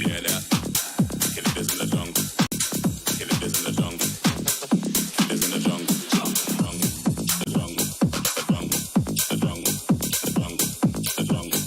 hear that? Killers in the jungle. Killers in the jungle. Killers in the jungle. The jungle. The jungle. The jungle. The jungle. The jungle.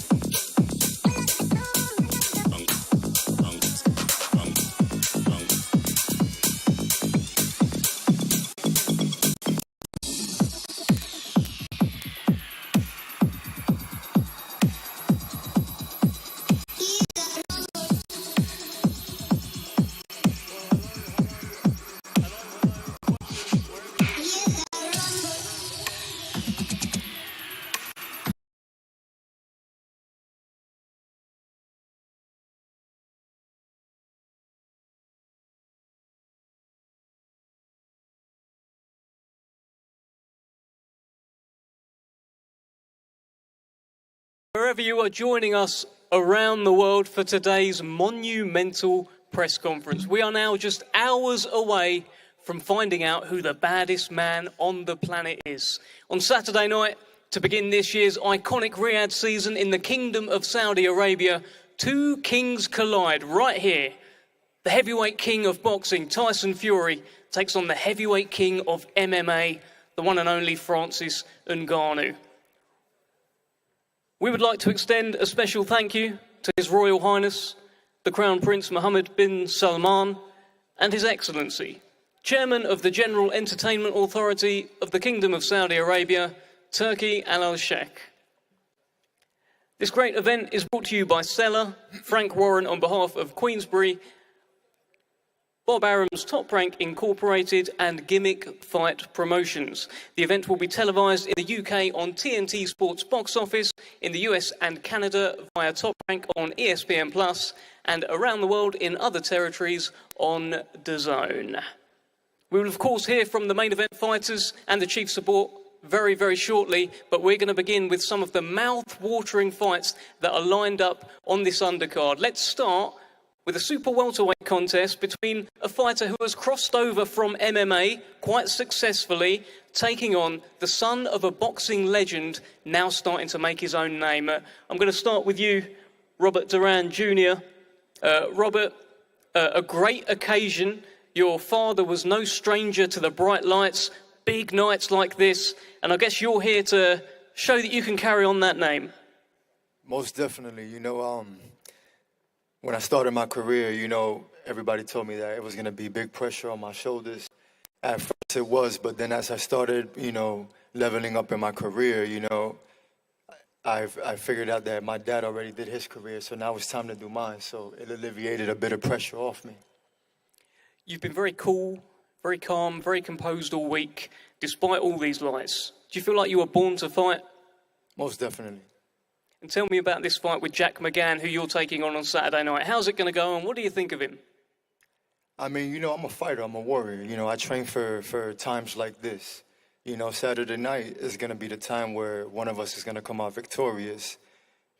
Wherever you are joining us around the world for today's monumental press conference, we are now just hours away from finding out who the baddest man on the planet is. On Saturday night, to begin this year's iconic Riyadh season in the Kingdom of Saudi Arabia, two kings collide right here. The heavyweight king of boxing, Tyson Fury, takes on the heavyweight king of MMA, the one and only Francis Ngannou. We would like to extend a special thank you to His Royal Highness, the Crown Prince Mohammed bin Salman, and His Excellency, Chairman of the General Entertainment Authority of the Kingdom of Saudi Arabia, Turkey Al Sheikh. This great event is brought to you by Seller, Frank Warren on behalf of Queensbury, Bob Arum's Top Rank Incorporated, and Gimmick Fight Promotions. The event will be televised in the UK on TNT Sports Box Office, in the US and Canada via Top Rank on ESPN Plus, and around the world in other territories on DAZN. We will of course hear from the main event fighters and the chief support very, very shortly, but we're going to begin with some of the mouth-watering fights that are lined up on this undercard. Let's start with a super welterweight contest between a fighter who has crossed over from MMA quite successfully, taking on the son of a boxing legend, now starting to make his own name. I'm going to start with you, Robert Duran Jr. Robert, a great occasion. Your father was no stranger to the bright lights, big nights like this, and I guess you're here to show that you can carry on that name. Most definitely. When I started my career, everybody told me that it was going to be big pressure on my shoulders. At first it was, but then as I started, leveling up in my career, I figured out that my dad already did his career, so now it's time to do mine. So it alleviated a bit of pressure off me. You've been very cool, very calm, very composed all week, despite all these lights. Do you feel like you were born to fight? Most definitely. And tell me about this fight with Jack McGann, who you're taking on Saturday night. How's it going to go, and what do you think of him? I mean, I'm a fighter. I'm a warrior. I train for times like this. Saturday night is going to be the time where one of us is going to come out victorious,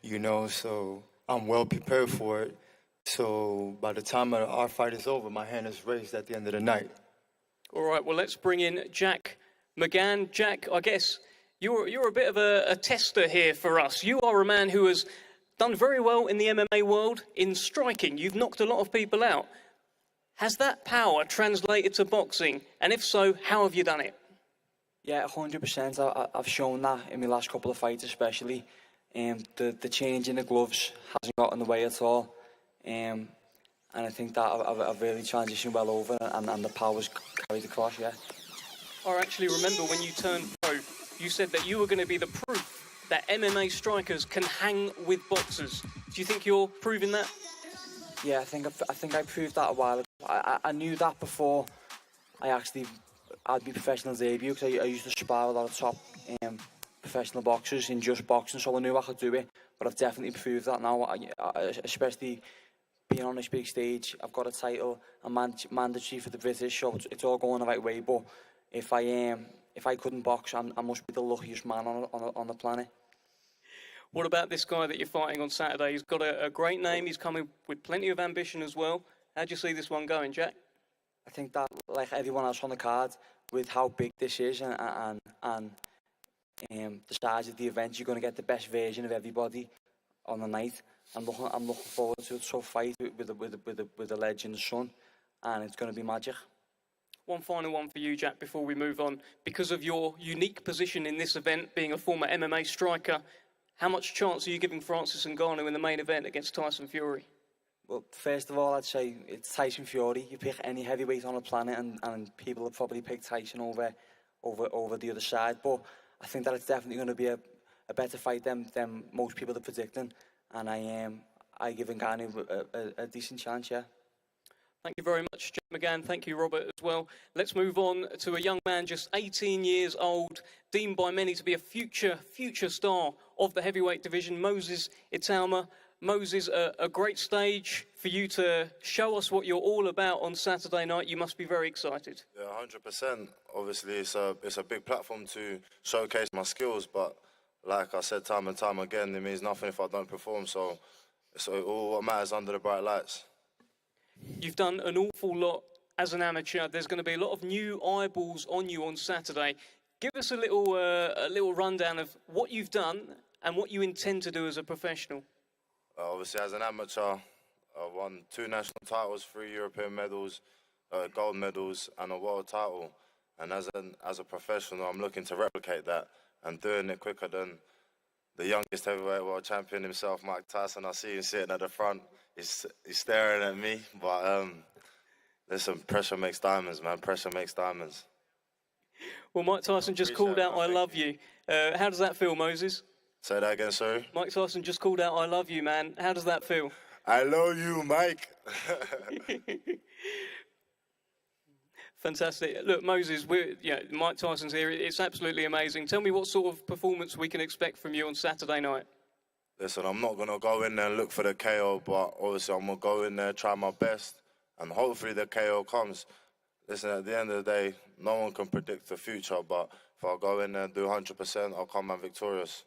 so I'm well prepared for it. So by the time our fight is over, my hand is raised at the end of the night. All right, well, let's bring in Jack McGann. Jack, I guess you're a bit of a tester here for us. You are a man who has done very well in the MMA world in striking. You've knocked a lot of people out. Has that power translated to boxing? And if so, how have you done it? Yeah, 100%. I've shown that in my last couple of fights especially. The change in the gloves hasn't got in the way at all. And I think that I've really transitioned well over, and the power's carried across, yeah. I actually remember when you turned pro, you said that you were going to be the proof that MMA strikers can hang with boxers. Do you think you're proving that? Yeah, I think I proved that a while ago. I knew that before I actually had my professional debut, because I used to spar a lot of top professional boxers in just boxing, so I knew I could do it. But I've definitely proved that now, especially being on this big stage. I've got a title, I'm mandatory for the British, so it's all going the right way. But if I couldn't box, I must be the luckiest man on the planet. What about this guy that you're fighting on Saturday? He's got a great name. He's coming with plenty of ambition as well. How do you see this one going, Jack? I think that, like everyone else on the card, with how big this is and the size of the event, you're going to get the best version of everybody on the night. I'm looking forward to a tough fight with the legend's son, and it's going to be magic. One final one for you, Jack, before we move on. Because of your unique position in this event, being a former MMA striker, how much chance are you giving Francis Ngannou in the main event against Tyson Fury? Well, first of all, I'd say it's Tyson Fury. You pick any heavyweight on the planet, and people will probably pick Tyson over the other side. But I think that it's definitely going to be a better fight than most people are predicting. And I give Ngannou a decent chance, yeah. Thank you very much, Jack McGann. Thank you, Robert, as well. Let's move on to a young man just 18 years old, deemed by many to be a future star of the heavyweight division, Moses Itauma. Moses, a great stage for you to show us what you're all about on Saturday night. You must be very excited. Yeah, 100%. Obviously, it's a big platform to showcase my skills, but like I said time and time again, it means nothing if I don't perform, so it's all what matters under the bright lights. You've done an awful lot as an amateur. There's going to be a lot of new eyeballs on you on Saturday. Give us a little rundown of what you've done and what you intend to do as a professional. Obviously, as an amateur, I won 2 national titles, 3 European medals, gold medals, and a world title. And as a professional, I'm looking to replicate that and doing it quicker than the youngest heavyweight world champion himself, Mike Tyson. I see him sitting at the front. He's staring at me. But listen, pressure makes diamonds, man. Pressure makes diamonds. Well, Mike Tyson just called out, "I love you." How does that feel, Moses? Say that again, sorry? Mike Tyson just called out, "I love you, man." How does that feel? I love you, Mike. Fantastic. Look, Moses, Mike Tyson's here. It's absolutely amazing. Tell me what sort of performance we can expect from you on Saturday night. Listen, I'm not going to go in there and look for the KO, but obviously I'm going to go in there, try my best, and hopefully the KO comes. Listen, at the end of the day, no one can predict the future, but if I go in there and do 100%, I'll come out victorious.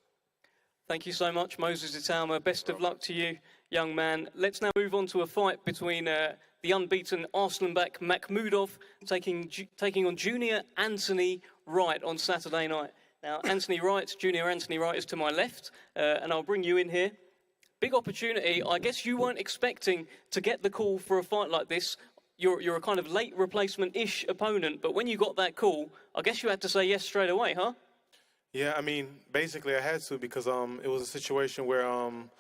Thank you so much, Moses Itauma. Best of luck to you, young man. Let's now move on to a fight between the unbeaten Arslanbek Makhmudov taking on Junior Anthony Wright on Saturday night. Now, Junior Anthony Wright is to my left, and I'll bring you in here. Big opportunity. I guess you weren't expecting to get the call for a fight like this. You're a kind of late replacement-ish opponent, but when you got that call, I guess you had to say yes straight away, huh? Yeah, I mean, basically I had to because it was a situation where I'm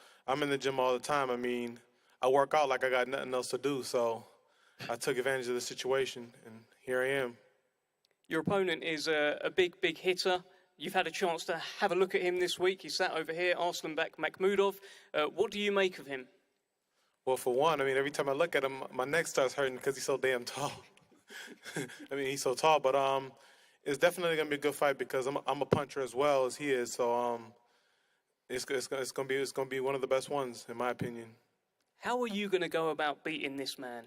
in the gym all the time. I mean, I work out like I got nothing else to do, so I took advantage of the situation, and here I am. Your opponent is a big hitter. You've had a chance to have a look at him this week. He sat over here, Arslanbek Makhmudov. What do you make of him? Well, for one, I mean, every time I look at him, my neck starts hurting because he's so damn tall. I mean, he's so tall, but it's definitely gonna be a good fight because I'm a puncher as well as he is. So it's gonna be one of the best ones in my opinion. How are you gonna go about beating this man?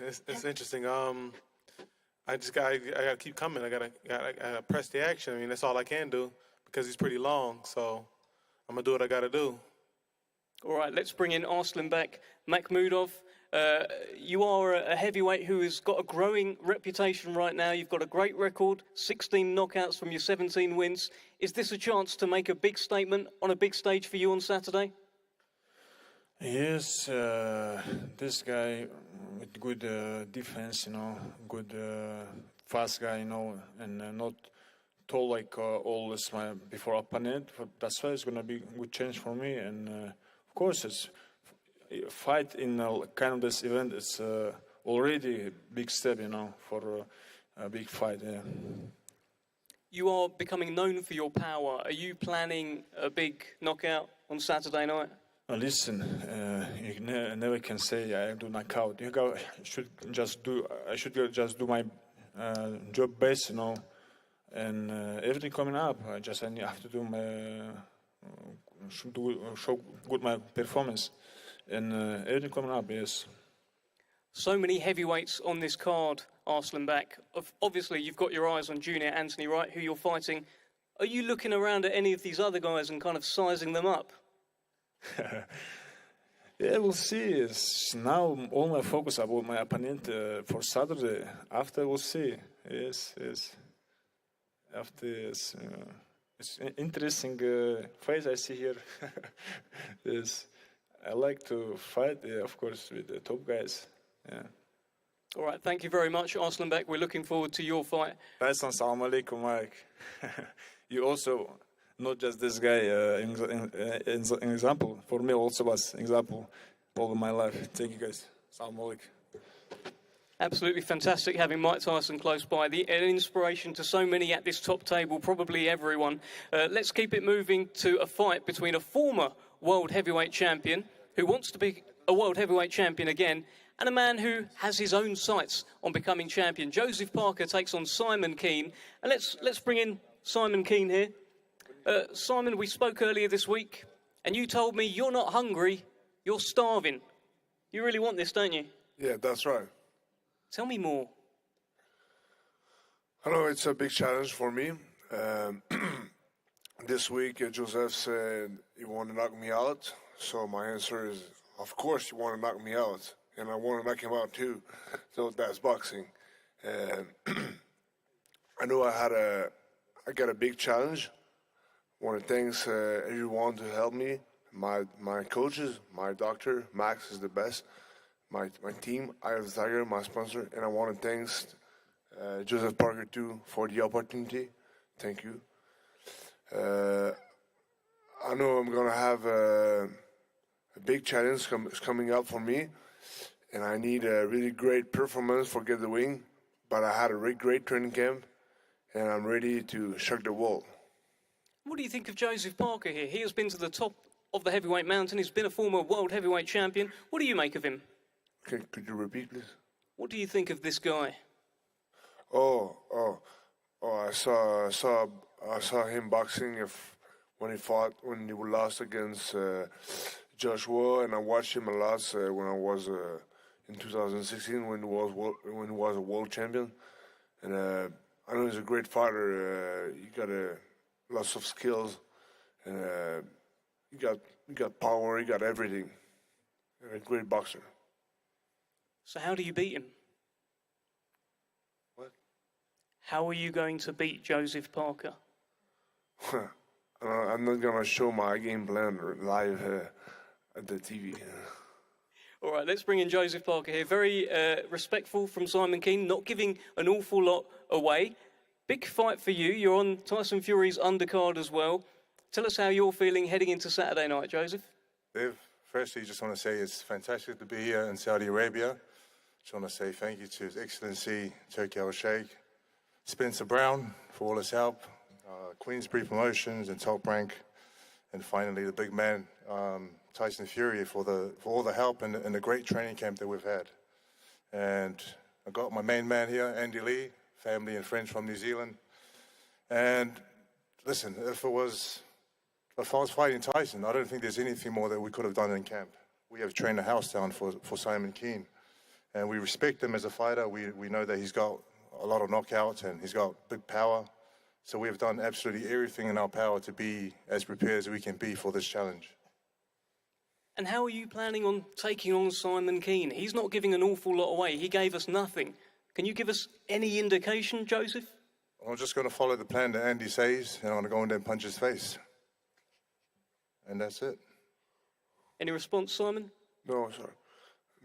it's interesting. I gotta keep coming. I gotta press the action. I mean, that's all I can do because he's pretty long. So I'm gonna do what I gotta do. All right, let's bring in Arslanbek Makhmudov. You are a heavyweight who has got a growing reputation right now. You've got a great record, 16 knockouts from your 17 wins. Is this a chance to make a big statement on a big stage for you on Saturday? Yes, this guy with good defense, good fast guy, and not tall like always my before opponent. That's why it's gonna be a good chance for me. And of course, it's fight in kind of this event. It's already a big step, for a big fight. Yeah. You are becoming known for your power. Are you planning a big knockout on Saturday night? Listen, you never can say I do knockout. I should just do my job best, and everything coming up. I have to do show good my performance, and everything coming up. Yes. So many heavyweights on this card, Arslanbek. Obviously, you've got your eyes on Junior Anthony Wright, who you're fighting. Are you looking around at any of these other guys and kind of sizing them up? Yeah, we'll see. It's now all my focus about my opponent for Saturday. After we'll see. Yes. After yes. It's an interesting face I see here. Yes, I like to fight, of course, with the top guys. Yeah. All right, thank you very much, Arslanbek. We're looking forward to your fight. Tyson, salam alaikum, Mike. You also, not just this guy, an example. For me also was example all of my life. Thank you guys. Salam alaikum. Absolutely fantastic having Mike Tyson close by. An inspiration to so many at this top table, probably everyone. Let's keep it moving to a fight between a former world heavyweight champion who wants to be a world heavyweight champion again, and a man who has his own sights on becoming champion. Joseph Parker takes on Simon Keane. And let's bring in Simon Keane here. Simon, we spoke earlier this week, and you told me you're not hungry, you're starving. You really want this, don't you? Yeah, that's right. Tell me more. I know it's a big challenge for me. This week, Joseph said he wanted to knock me out. So my answer is, of course, you want to knock me out. And I want to knock him out too. So that's boxing. I know I got a big challenge. I want to thank everyone to help me. My coaches, my doctor, Max is the best. My team, Eye of the Tiger, my sponsor, and I want to thank Joseph Parker too for the opportunity. Thank you. I know I'm gonna have a big challenge coming up for me, and I need a really great performance for get the win. But I had a really great training camp, and I'm ready to shock the world. What do you think of Joseph Parker here? He has been to the top of the heavyweight mountain. He's been a former world heavyweight champion. What do you make of him? Could you repeat, please? What do you think of this guy? I saw him boxing when he lost against Joshua, and I watched him a lot when I was in 2016 when he was a world champion. And I know he's a great fighter. He got lots of skills, and he got power. He got everything. And a great boxer. So how do you beat him? What? How are you going to beat Joseph Parker? I'm not going to show my game plan live at the TV. All right, let's bring in Joseph Parker here. Very respectful from Simon Keane, not giving an awful lot away. Big fight for you. You're on Tyson Fury's undercard as well. Tell us how you're feeling heading into Saturday night, Joseph. Dave, firstly, just want to say it's fantastic to be here in Saudi Arabia. Just want to say thank you to His Excellency Turki Al-Sheikh, Spencer Brown for all his help, Queensbury Promotions and Top Rank, and finally the big man, Tyson Fury, for all the help and the great training camp that we've had. And I got my main man here, Andy Lee, family and friends from New Zealand. And listen, if I was fighting Tyson, I don't think there's anything more that we could have done in camp. We have trained a house down for Simon Keane. And we respect him as a fighter. We know that he's got a lot of knockouts and he's got big power. So we have done absolutely everything in our power to be as prepared as we can be for this challenge. And how are you planning on taking on Simon Keane? He's not giving an awful lot away. He gave us nothing. Can you give us any indication, Joseph? I'm just going to follow the plan that Andy says, and I'm going to go in there and punch his face. And that's it. Any response, Simon? No, sir.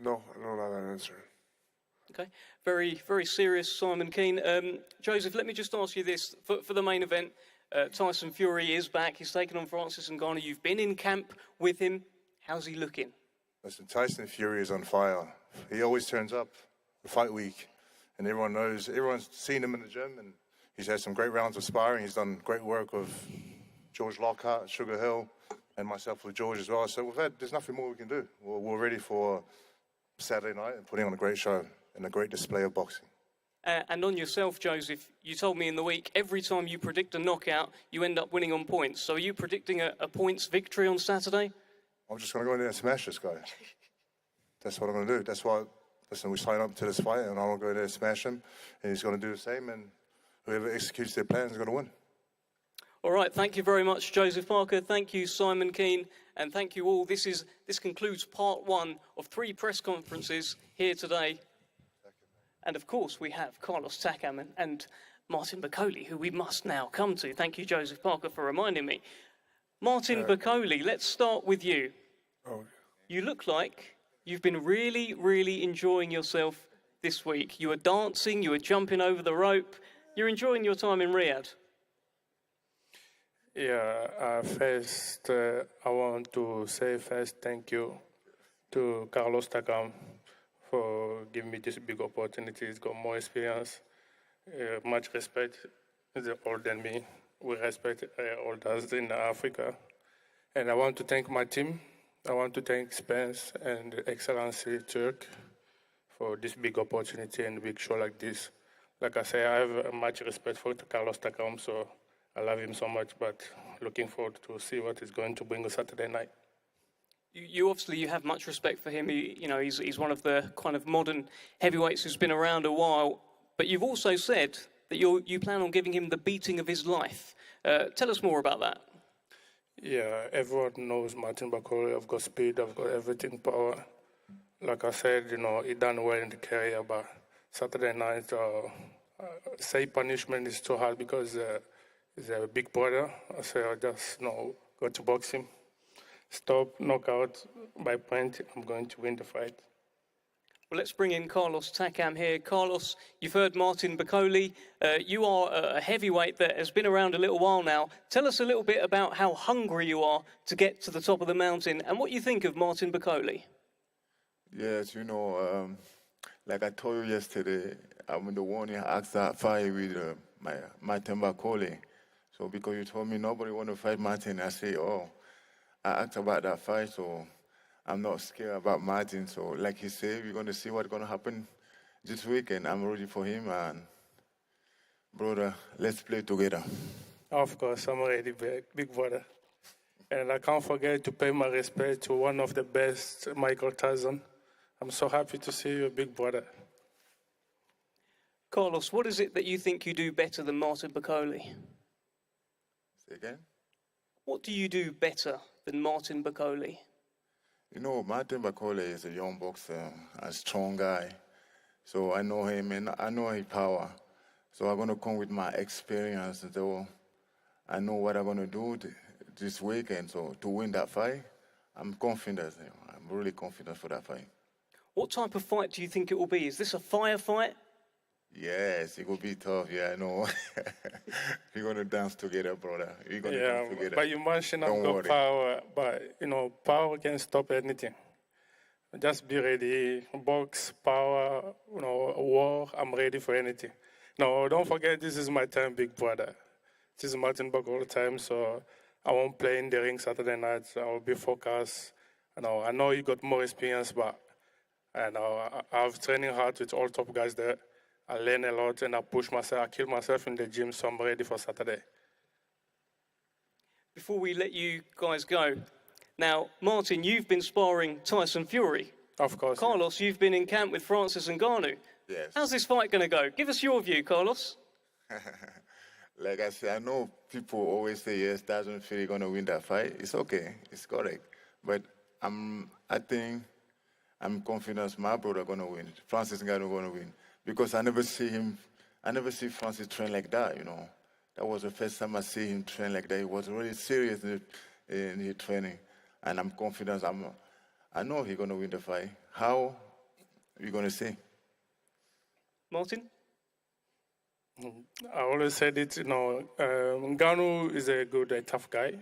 No, I don't have an answer. Okay, very, very serious, Simon Keane. Joseph, let me just ask you this. For the main event, Tyson Fury is back. He's taken on Francis Ngannou. You've been in camp with him. How's he looking? Listen, Tyson Fury is on fire. He always turns up for fight week, and everyone knows, everyone's seen him in the gym, and he's had some great rounds of sparring. He's done great work with George Lockhart, Sugar Hill, and myself with George as well. So there's nothing more we can do. We're ready for Saturday night and putting on a great show and a great display of boxing. And on yourself, Joseph, you told me in the week, every time you predict a knockout, you end up winning on points. So are you predicting a points victory on Saturday? I'm just going to go in there and smash this guy. That's what I'm going to do. That's why, listen, we sign up to this fight, and I'm going to go in there and smash him, and he's going to do the same, and whoever executes their plans is going to win. All right, thank you very much, Joseph Parker. Thank you, Simon Keane, and thank you all. This concludes part one of 3 press conferences here today. And of course, we have Carlos Takam and Martin Bacoli, who we must now come to. Thank you, Joseph Parker, for reminding me. Martin Bacoli, let's start with you. Oh, You look like you've been really, really enjoying yourself this week. You were dancing, you were jumping over the rope. You're enjoying your time in Riyadh. Yeah, first, I want to say thank you to Carlos Takam for giving me this big opportunity. He's got more experience, much respect. He's older than me. We respect elders in Africa. And I want to thank my team. I want to thank Spence and Excellency Turk for this big opportunity and big show like this. Like I say, I have much respect for Carlos Takam, so I love him so much, but looking forward to see what he's going to bring on Saturday night. You obviously you have much respect for him. He's one of the kind of modern heavyweights who's been around a while. But you've also said that you plan on giving him the beating of his life. Tell us more about that. Yeah, everyone knows Martin Bacoli. I've got speed, I've got everything, power. Like I said, he done well in the career, but Saturday night, say punishment is too hard because he's a big brother. I say I just go to box him. Stop, knockout, by point, I'm going to win the fight. Well, let's bring in Carlos Takam here. Carlos, you've heard Martin Bacoli. You are a heavyweight that has been around a little while now. Tell us a little bit about how hungry you are to get to the top of the mountain and what you think of Martin Bacoli. Yes, like I told you yesterday, I'm the one who asked that fight with Martin Bacoli. So because you told me nobody want to fight Martin, I say, I asked about that fight, so I'm not scared about Martin. So like he said, we're going to see what's going to happen this weekend. I'm ready for him, and brother, let's play together. Of course, I'm ready, big brother. And I can't forget to pay my respect to one of the best, Michael Tyson. I'm so happy to see you, big brother. Carlos, what is it that you think you do better than Martin Bacoli? Say again? What do you do better than Martin Bacoli? Martin Bacoli is a young boxer, a strong guy. So I know him and I know his power. So I'm going to come with my experience. So I know what I'm going to do this weekend. So to win that fight, I'm confident. I'm really confident for that fight. What type of fight do you think it will be? Is this a firefight? Yes, it will be tough. Yeah, I know. We're going to dance together, brother. We're going to dance together. But you mentioned I've got power. But, power can stop anything. Just be ready. Box, power, war, I'm ready for anything. No, don't forget, this is my time, big brother. This is Martin Bacoli time, so I won't play in the ring Saturday night. I will be focused. I know you got more experience, but I've training hard with all top guys there. I learn a lot and I push myself. I kill myself in the gym, so I'm ready for Saturday. Before we let you guys go, now, Martin, you've been sparring Tyson Fury. Of course. Carlos, you've been in camp with Francis Ngannou. Yes. How's this fight going to go? Give us your view, Carlos. Like I said, I know people always say, yes, Tyson Fury going to win that fight. It's okay. It's correct. But I think I'm confident my brother going to win. Francis Ngannou going to win. Because I never see Francis train like that, That was the first time I see him train like that. He was really serious in his training. And I'm confident. I know he's going to win the fight. How? We're going to see. Martin? I always said it, Ngannou is a good, tough guy.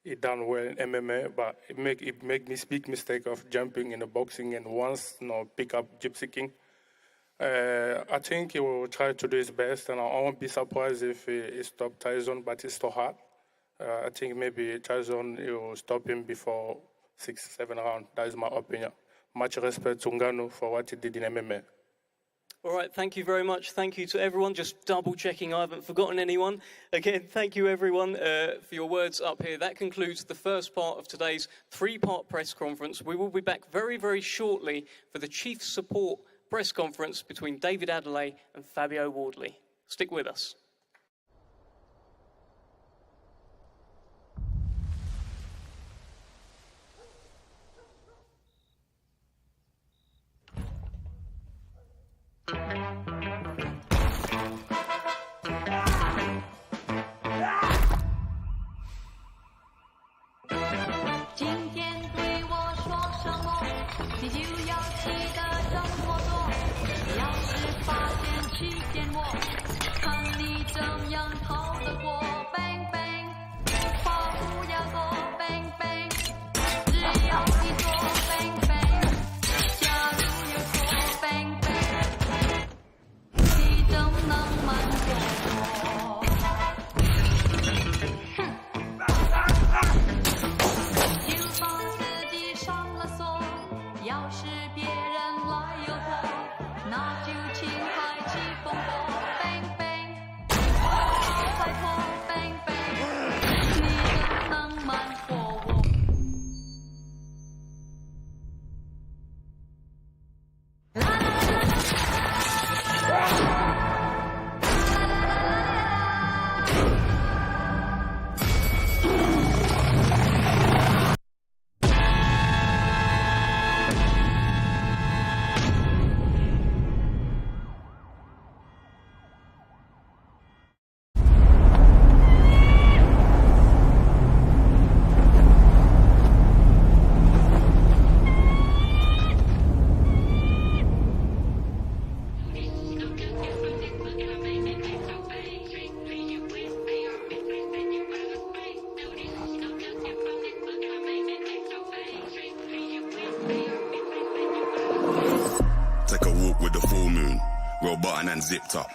He done well in MMA, but it make me big mistake of jumping in the boxing and once, pick up Gypsy King. I think he will try to do his best, and I won't be surprised if he stops Tyson, but it's so hard. I think maybe Tyson will stop him before 6-7 rounds. That is my opinion. Much respect to Ngannou for what he did in MMA. All right, thank you very much. Thank you to everyone. Just double checking I haven't forgotten anyone. Again, thank you everyone for your words up here. That concludes the first part of today's 3-part press conference. We will be back very, very shortly for the Chief Support press conference between David Adeleye and Fabio Wardley. Stick with us. button and zipped up.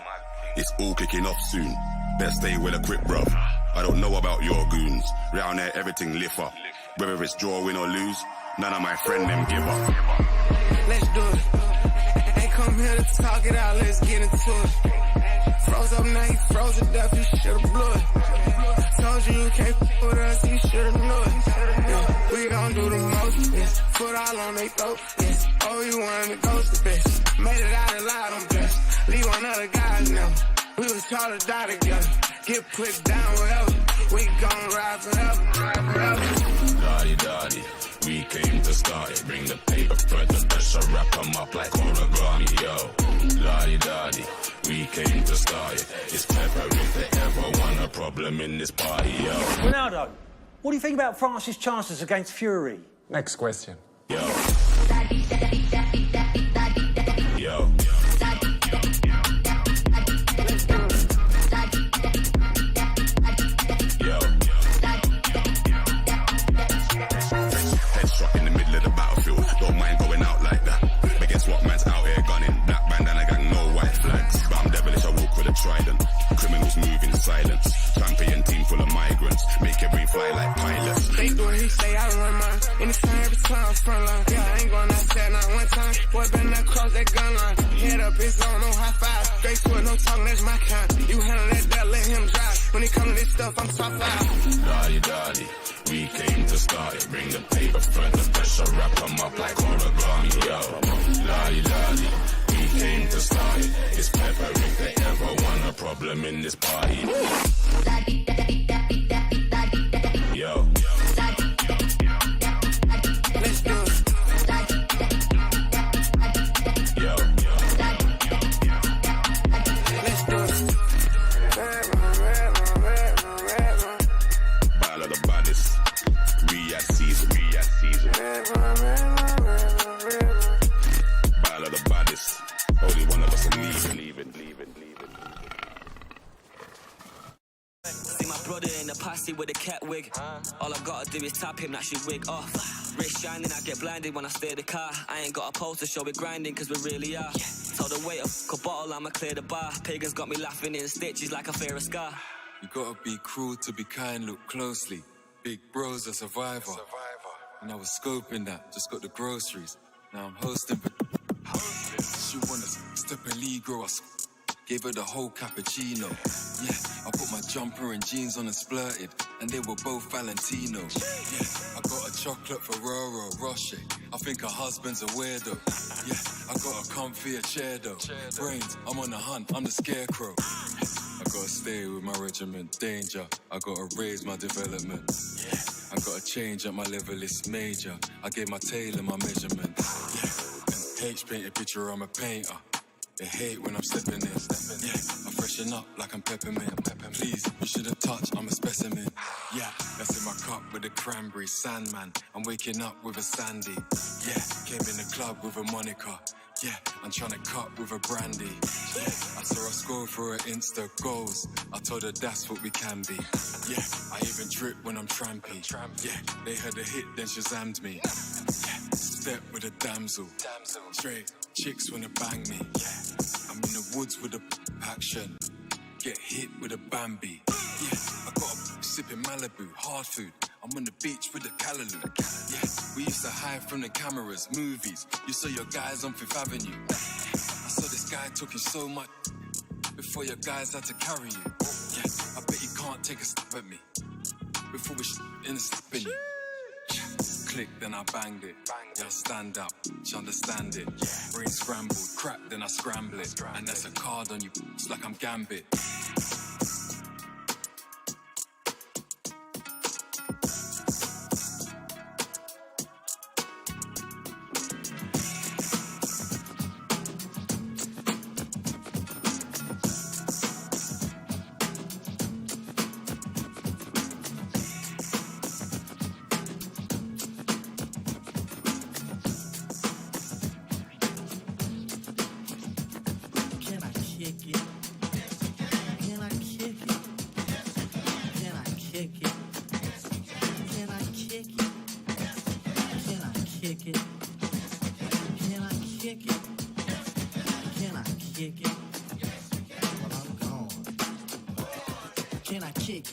It's all kicking off soon. Better stay well equipped, bruv. I don't know about your goons. Round there, everything lift up. Whether it's draw, win or lose, none of my friend them give up. Let's do it. Ain't come here to talk it out, let's get into it. Froze up now, you froze to death, you should've blew it. Told you you can't f with us, you should've knew it. Yeah, we gon' do the most, yes. Foot all on they throat, yes. Oh, you wanted to ghost the bitch. Made it out alive, I'm blessed. Leave one other guys now. We was taught to die together. Get put down wherever. We gon' ride forever, ride forever. Daddy, we came to start it. Bring the paper further, pressure, wrap them up like origami, yo. Daddy, we came to start it. It's pepper if they ever want a problem in this party, yo. Ronaldo, what do you think about France's chances against Fury? Next question. Yo. Headshot in the middle of the battlefield. Don't mind going out like that. But guess what? Man's out here gunning. Black bandana gang, no white flags. But I'm devilish, I walk with a trident. Criminals move in silence. Champion team full of migrants. Make your brain fly like pilots. They do what he say, I run mine. Anytime, every time, front line. Yeah, I ain't going outside not one time. Boy, better not cross that gun line. Head up, it's on, no high five. Straight to it, no talking, that's my kind. You handle that, let him drive. When it come to this stuff, I'm top five. Daddy, we came to start it. Bring the paper further, pressure, wrap them up like origami, yo. Daddy, we came to start it. It's pepper if they ever want a problem in this party. Yo. Let's do it. Yo. Let's do it. Battle of the baddest. We at season. Battle of the baddest. Only one of us are leaving. See my brother in the posse with a cat wig. All I gotta do is tap him, that should wig off. Wrist shining, I get blinded when I steer the car. I ain't got a pose to show it grinding, cause we really are. Told the waiter, a bottle, I'ma clear the bar. Pagans got me laughing in stitches like a fear of scar. You gotta be cruel to be kind, look closely. Big bro's a survivor. And I was scoping that, just got the groceries. Now I'm hosting. She wanna step in Ligro, I gave her the whole cappuccino. Yeah, I put my jumper and jeans on and splurted, and they were both Valentino. Yeah, I got a chocolate Ferrero Rocher. I think her husband's a weirdo. Yeah, I got a comfier chair though. Brains, I'm on the hunt, I'm the scarecrow. I gotta stay with my regiment, danger. I gotta raise my development. I gotta change up my level, it's major. I gave my tailor my measurement. Yeah, and H painted picture, I'm a painter. They hate when I'm stepping in. Yeah, I freshen up like I'm peppermint. Please, you shouldn't touch, I'm a specimen. Yeah, that's in my cup with a cranberry Sandman. I'm waking up with a Sandy. Yeah, came in the club with a Monica. Yeah, I'm trying to cut with a brandy. Yeah, I saw her scroll for her Insta goals. I told her that's what we can be. Yeah, I even drip when I'm trampy. Yeah, they heard a hit, then Shazammed me. Yeah, step with a damsel. Straight chicks wanna bang me. Yeah, I'm in the woods with a action. Get hit with a Bambi. Yeah, I got a sipping Malibu, hard food. I'm on the beach with a Callaloo. Yeah, we used to hide from the cameras, movies. You saw your guys on Fifth Avenue. I saw this guy talking so much before your guys had to carry you. Yeah, I bet you can't take a step at me before we in a step in you. Click, then I banged it. Yeah, stand up, understand it. Brain scrambled, crap, then I scramble it. And that's a card on you, it's like I'm Gambit.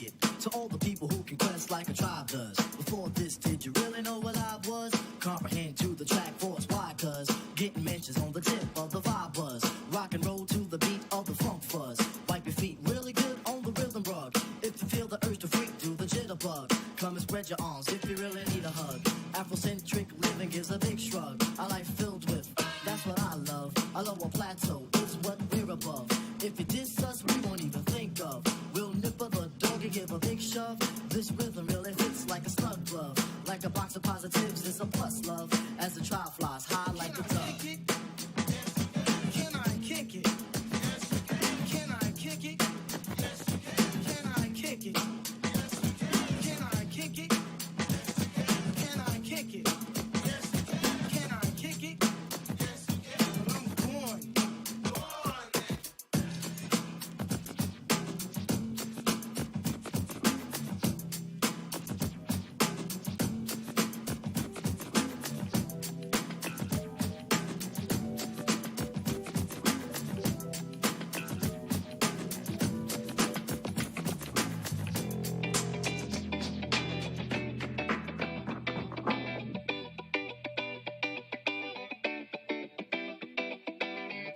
it. To all the people who can quest like a tribe does. Before this, did you really know what I was? Comprehend to the track force, why? Cause getting mentions on the tip of the vibe buzz. Rock and roll to the beat of the funk fuzz. Wipe your feet really good on the rhythm rug. If you feel the urge to freak, do the jitterbug. Come and spread your arms if you really need a hug. Afrocentric living is a big shrug. A life filled with, that's what I love. A lower plateau is what we're above. If you diss us, we won't even think of. We'll nip of the dog and give a big shove. This rhythm really fits like a snug glove. Like a box of positives, it's a plus love. As the trial flies high like a dove. Can I kick it? Can I kick it? Can I kick it? Can I kick it? Can I kick it? Can I kick it? I'm going.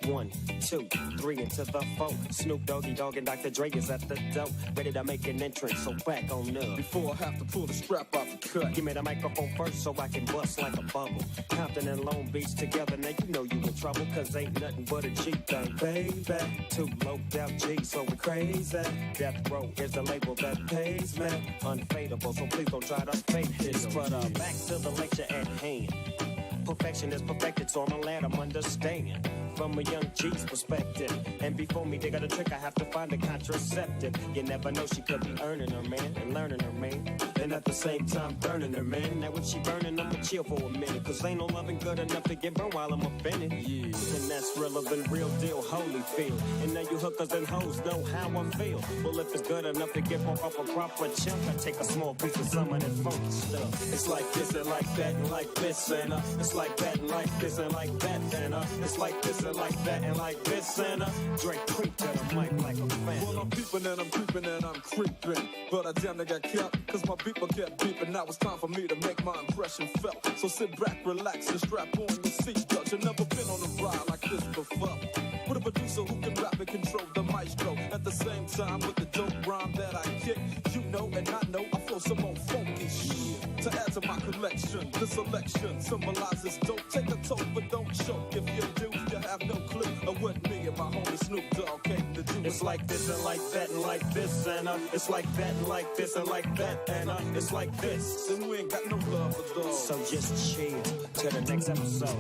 One, two, three into the four. Snoop Doggy Dogg and Dr. Dre is at the door, ready to make an entrance, so back on up. Before I have to pull the strap off the cut, Give me the microphone first so I can bust like a bubble. Compton and Long Beach together, now you know you in trouble, cause ain't nothing but a G thing, baby. Too low down G, so we crazy. Death Row is the label that pays me. Unfadable, so please don't try to fake this. But back to the lecture at hand. Perfection is perfected, so I'm a lad, I'm understand. From a young G's perspective. And before me, they got a trick, I have to find a contraceptive. You never know, she could be earning her man and learning her man. And at the same time, burning her man. Now when she burning, I'ma chill for a minute. Cause ain't no loving good enough to get burned while I'm offended. Yeah. And that's relevant, real deal, holy feel. And now you hookers and hoes know how I feel. Well, if it's good enough to get off a proper chunk, I take a small piece of some of that funky stuff. It's like this and like that and like this and it's like that and like this and like that and it's like this and like that and like this and Drake creep to the mic like a fan. well, I'm peeping and I'm creeping and I'm creeping. But I damn near got kept, cause my beeper kept beeping. Now it's time for me to make my impression felt. So sit back, relax, and strap on your seatbelt. You've never been on a ride like this before. With a producer who can rap and control the maestro. At the same time, with the dope rhyme that I kick, you know and I know I flow some more funky shit. To add to my collection, the selection symbolizes don't take a toke, but don't choke. If you do, you have no clue of what me and my homie Snoop Dogg came to do. It's like this and like that and like this and it's like that and like this and like that and it's like this. And we ain't got no love for dogs. So just chill till the next episode.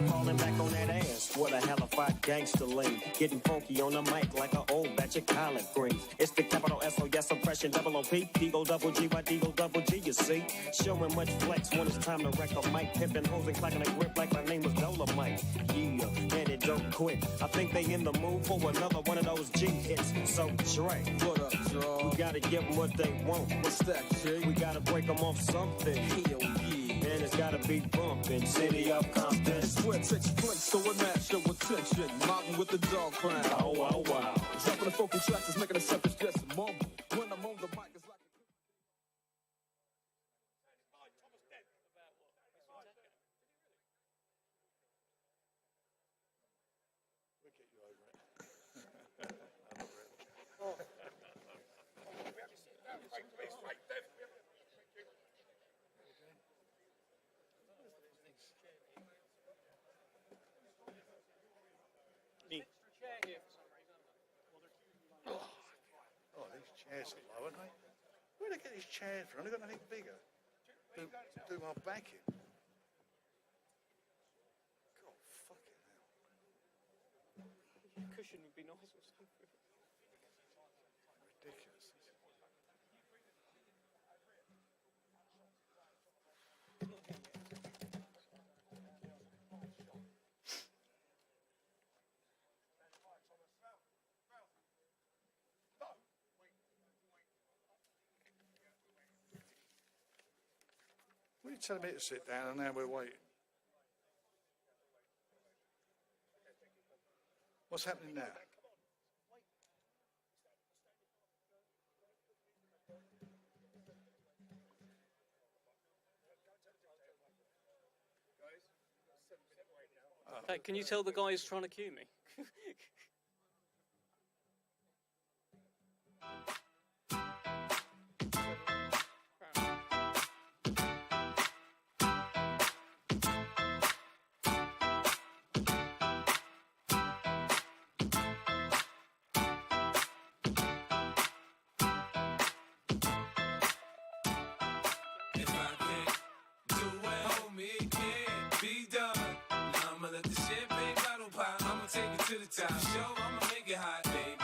Falling back on that ass, what a hellified gangster lean. Getting funky on the mic like an old batch of collard greens. It's the capital S-O-S oppression, double O-P, D-O double G, Y D-O double G, you see. Showing much flex when it's time to wreck a mic. Pimping hoes and clacking a grip like my name was Dolomite. Yeah, and it don't quit. I think they in the mood for another one of those G hits. So Dre, what up, Joe? We gotta give them what they want. What's that, G? We gotta break them off something. Hell yeah. And it's gotta be bumping. City of Compton. It's where it takes place, so it match your attention. Mountain with the dog crown. Oh, wow, wow. Dropping the funky tracks is making a surface just a mumble. When I'm on the mic, it's like Oh, these chairs are low, aren't they? Where do they get these chairs from? They've got nothing bigger. Do my backing. God, fucking hell. Cushion would be nice or something. Ridiculous. What are you telling me to sit down and now we're waiting? What's happening now? Can you tell the guy who's trying to cue me? If I can't do it, homie, it can't be done. Now I'ma let the champagne bottle pop. I'ma take it to the top. Show, I'ma make it hot, baby.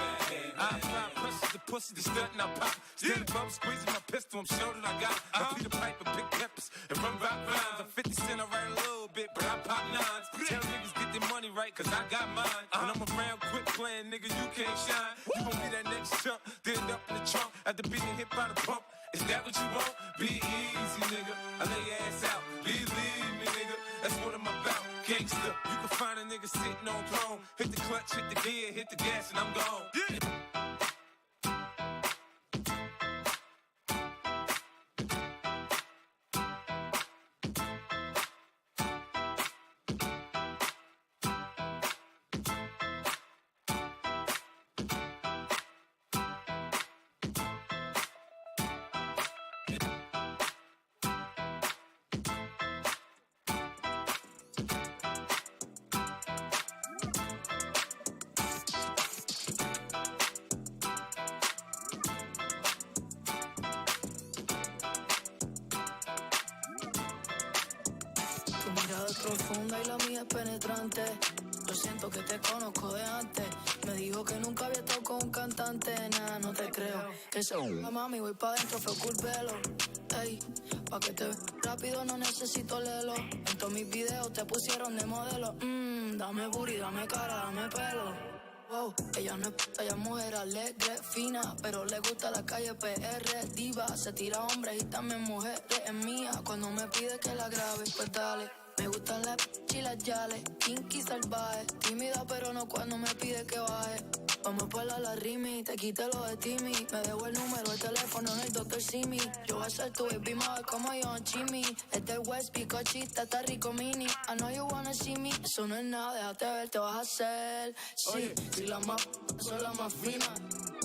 I apply pressure to pussy, the stuntin' I pop. Steady bump, squeezing my pistol, I'm sure that I got it. I beat a pipe and pick peppers and run rock rhymes. I'm 50 cent, I write a little bit, but I pop nines. Tell niggas get their money right, cause I got mine. When I'm around, quit playing, nigga, you can't shine. You gon' be that next chump, then end up in the trunk after being hit by the pump. Is that what you want? Be easy, nigga. I lay your ass out. Believe me, nigga. That's what I'm about. Gangsta. You can find a nigga sitting on throne. Hit the clutch, hit the gear, hit the gas, and I'm gone. Yeah. Tu mirada es profunda y la mía es penetrante. Yo siento que te conozco de antes. Me dijo que nunca había estado con un cantante. Nah, no te creo. Que se mami, voy pa' dentro, fue culpelo. Ey, pa' que te veas rápido no necesito lelo. En todos mis videos te pusieron de modelo. Dame booty, dame cara, dame pelo. Wow, ella no es puta, ella es mujer alegre, fina, pero le gusta la calle PR, diva, se tira hombres y también mujeres, es mía, cuando me pide que la grabe, pues dale. Me gustan las y las yales, kinky salvaje, tímida pero no cuando me pide que baje. Vamos por la rimi, te quite lo de Timmy. Me dejo el número de teléfono en el Dr. Simi. Yo voy a ser tu baby mother como yo en Chimmy. Este West Picochita está rico mini. I know you wanna see me. Eso no es nada, déjate ver, te vas a hacer. Sí, si la más son las más finas.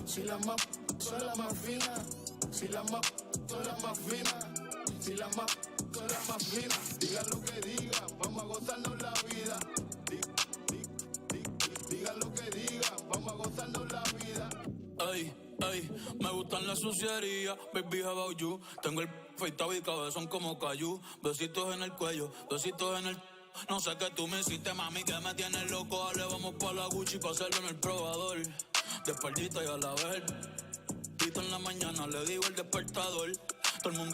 Si la más son las más finas. Si la más son las más finas. Si la más son las más finas. Digan lo que digan, vamos a gozarnos la vida. Digan lo que digan, vamos a gozarnos la vida. Ay, ay, me gustan las sucierías, baby, how about you? Tengo el feitado y cabezón como cayú. Besitos en el cuello, besitos en el... No sé qué tú me hiciste, mami, que me tienes loco. Dale, vamos pa' la Gucci pa' hacerlo en el probador. De espaldita y a la vez. Pito en la mañana, le digo el despertador. Todo el mundo...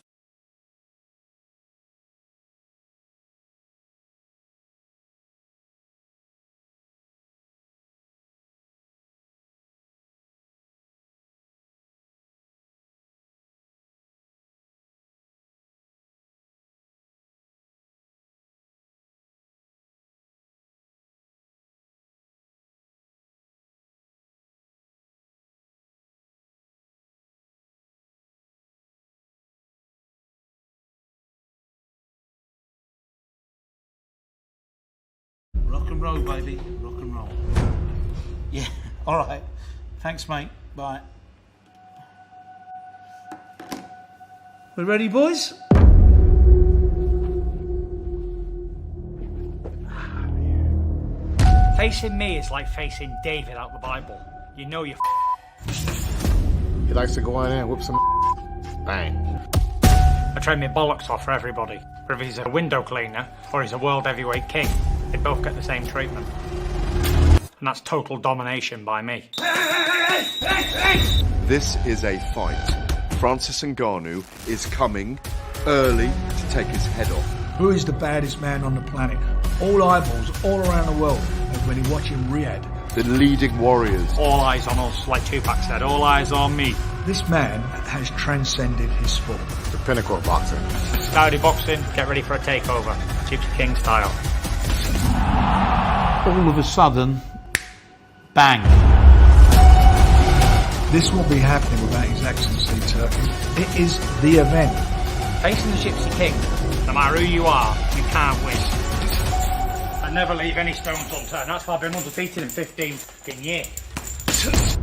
Rock and roll, baby. Rock and roll. Yeah, all right. Thanks, mate. Bye. We ready, boys? Facing me is like facing David out the Bible. You know you're He likes to go in there and whip some bang. I train my bollocks off for everybody. Whether he's a window cleaner or he's a world heavyweight king, they both get the same treatment. And that's total domination by me. This is a fight. Francis Ngannou is coming early to take his head off. Who is the baddest man on the planet? All eyeballs all around the world are going to watch him Riyadh. The leading warriors. All eyes on us, like Tupac said, all eyes on me. This man has transcended his sport. The pinnacle of boxing. Saudi boxing, get ready for a takeover. Gypsy King style. All of a sudden, Bang. This won't be happening without His Excellency Turkey. It is the event. Facing the Gypsy King, no matter who you are, you can't win. I never leave any stones unturned. That's why I've been undefeated in 15 fucking years.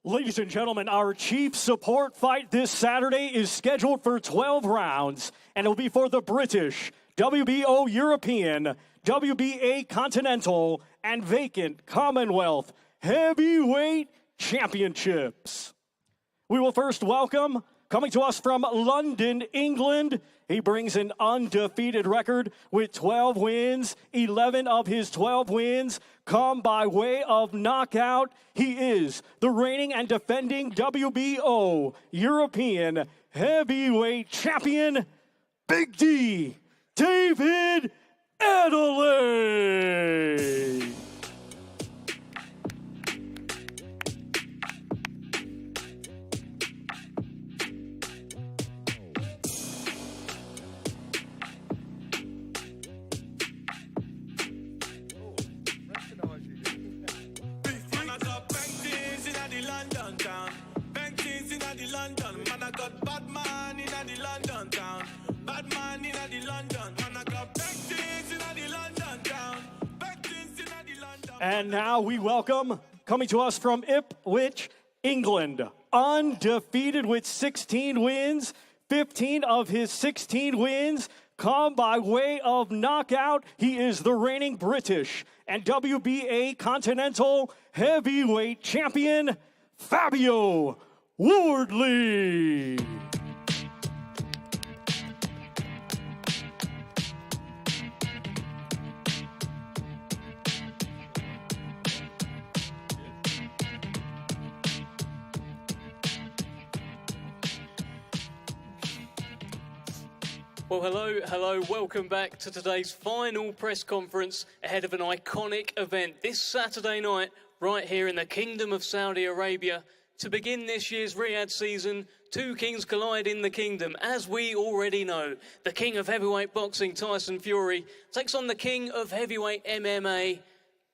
Ladies and gentlemen, our chief support fight this Saturday is scheduled for 12 rounds, and it'll be for the British, WBO European, WBA Continental, and vacant Commonwealth Heavyweight Championships. We will first welcome, coming to us from London, England, he brings an undefeated record with 12 wins. 11 of his 12 wins come by way of knockout. He is the reigning and defending WBO European Heavyweight Champion, Big D, David Adelaide. And now we welcome, coming to us from Ipswich, England, undefeated with 16 wins. 15 of his 16 wins come by way of knockout. He is the reigning British and WBA Continental Heavyweight Champion, Fabio Wardley. Well, hello, welcome back to today's final press conference ahead of an iconic event this Saturday night right here in the Kingdom of Saudi Arabia. To begin this year's Riyadh season, two kings collide in the kingdom. As we already know, the king of heavyweight boxing, Tyson Fury, takes on the king of heavyweight MMA,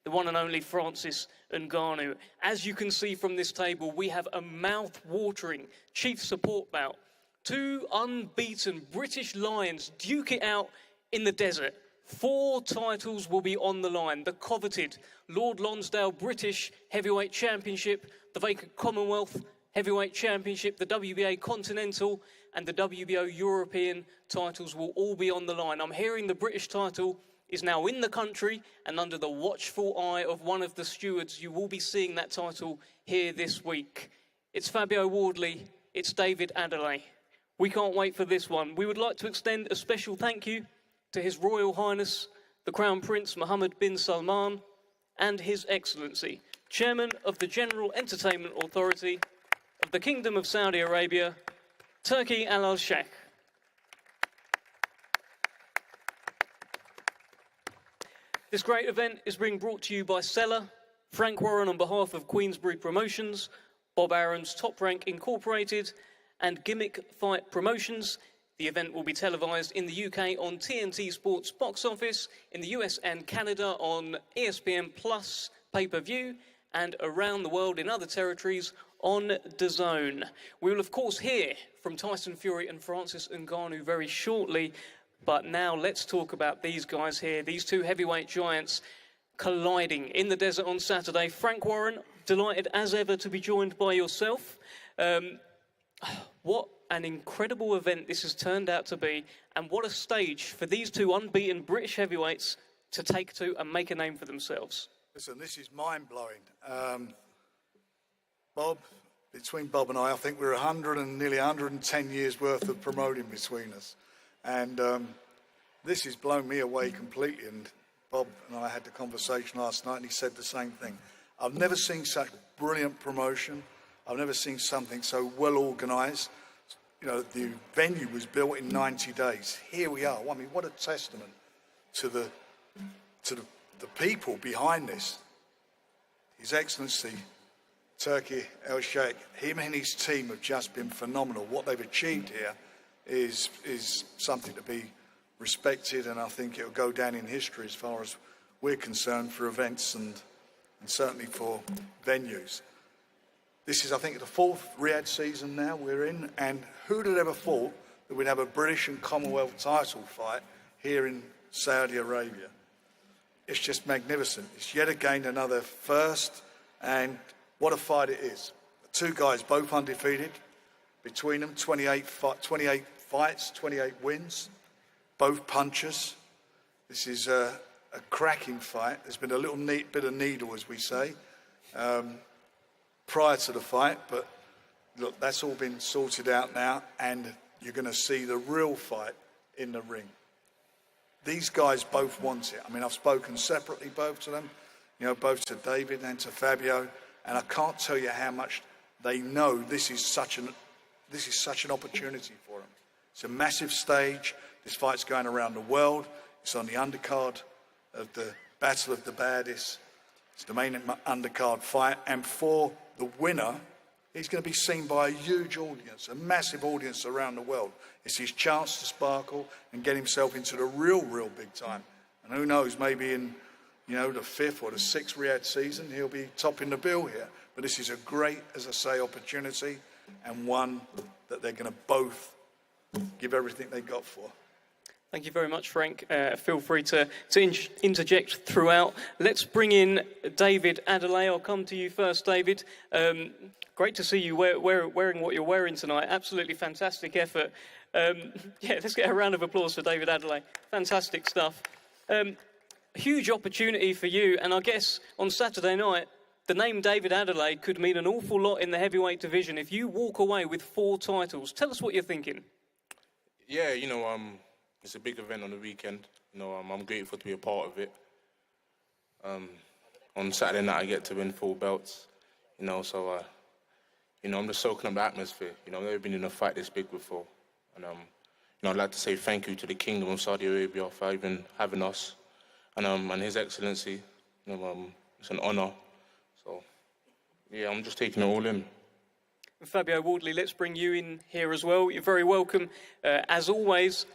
the one and only Francis Ngannou. As you can see from this table, we have a mouth-watering chief support bout. Two unbeaten British Lions duke it out in the desert. 4 titles will be on the line. The coveted Lord Lonsdale British Heavyweight Championship, the vacant Commonwealth Heavyweight Championship, the WBA Continental, and the WBO European titles will all be on the line. I'm hearing the British title is now in the country, and under the watchful eye of one of the stewards, you will be seeing that title here this week. It's Fabio Wardley. It's David Adelaide. We can't wait for this one. We would like to extend a special thank you to His Royal Highness, the Crown Prince Mohammed bin Salman, and His Excellency, Chairman of the General Entertainment Authority of the Kingdom of Saudi Arabia, Turki Al Sheikh. This great event is being brought to you by Seller, Frank Warren on behalf of Queensbury Promotions, Bob Aaron's Top Rank Incorporated, and Gimmick Fight Promotions. The event will be televised in the UK on TNT Sports Box Office, in the US and Canada on ESPN Plus pay-per-view, and around the world in other territories on DAZN. We will, of course, hear from Tyson Fury and Francis Ngannou very shortly, but now let's talk about these guys here, these two heavyweight giants colliding in the desert on Saturday. Frank Warren, delighted as ever to be joined by yourself. What an incredible event this has turned out to be, and what a stage for these two unbeaten British heavyweights to take to and make a name for themselves. Listen, this is mind-blowing. Bob, between Bob and I think we're nearly 110 years worth of promoting between us. And this has blown me away completely. And Bob and I had the conversation last night, and he said the same thing. I've never seen such brilliant promotion. I've never seen something so well organised. You know, the venue was built in 90 days. Here we are. I mean, what a testament to the people behind this. His Excellency, Turki Al Sheikh, him and his team have just been phenomenal. What they've achieved here is something to be respected, and I think it'll go down in history as far as we're concerned for events and certainly for venues. This is, I think, the 4th Riyadh season now we're in, and who'd have ever thought that we'd have a British and Commonwealth title fight here in Saudi Arabia? It's just magnificent. It's yet again another first, and what a fight it is. two guys both undefeated. Between them, 28 fights, 28 wins, both punchers. This is a cracking fight. There's been a little bit of needle, as we say, prior to the fight, but look, that's all been sorted out now, and you're going to see the real fight in the ring. These guys both want it. I mean, I've spoken separately both to them, both to David and to Fabio, and I can't tell you how much they know this is such an opportunity for them. It's a massive stage. This fight's going around the world. It's on the undercard of the Battle of the Baddest. It's the main undercard fight. And for the winner, he's going to be seen by a huge audience, a massive audience around the world. It's his chance to sparkle and get himself into the real big time. And who knows, maybe in, the 5th or the 6th Riyadh season, he'll be topping the bill here. But this is a great, as I say, opportunity, and one that they're going to both give everything they got for. Thank you very much, Frank. Feel free to interject throughout. Let's bring in David Adelaide. I'll come to you first, David. Great to see you wearing what you're wearing tonight. Absolutely fantastic effort. Let's get a round of applause for David Adelaide. Fantastic stuff. Huge opportunity for you, and I guess on Saturday night, the name David Adelaide could mean an awful lot in the heavyweight division if you walk away with 4 titles. Tell us what you're thinking. Yeah, it's a big event on the weekend. I'm grateful to be a part of it. On Saturday night, I get to win 4 belts. So I'm just soaking up the atmosphere. I've never been in a fight this big before. And I'd like to say thank you to the Kingdom of Saudi Arabia for even having us, and His Excellency. It's an honour. So, yeah, I'm just taking it all in. Fabio Wardley, let's bring you in here as well. You're very welcome. As always,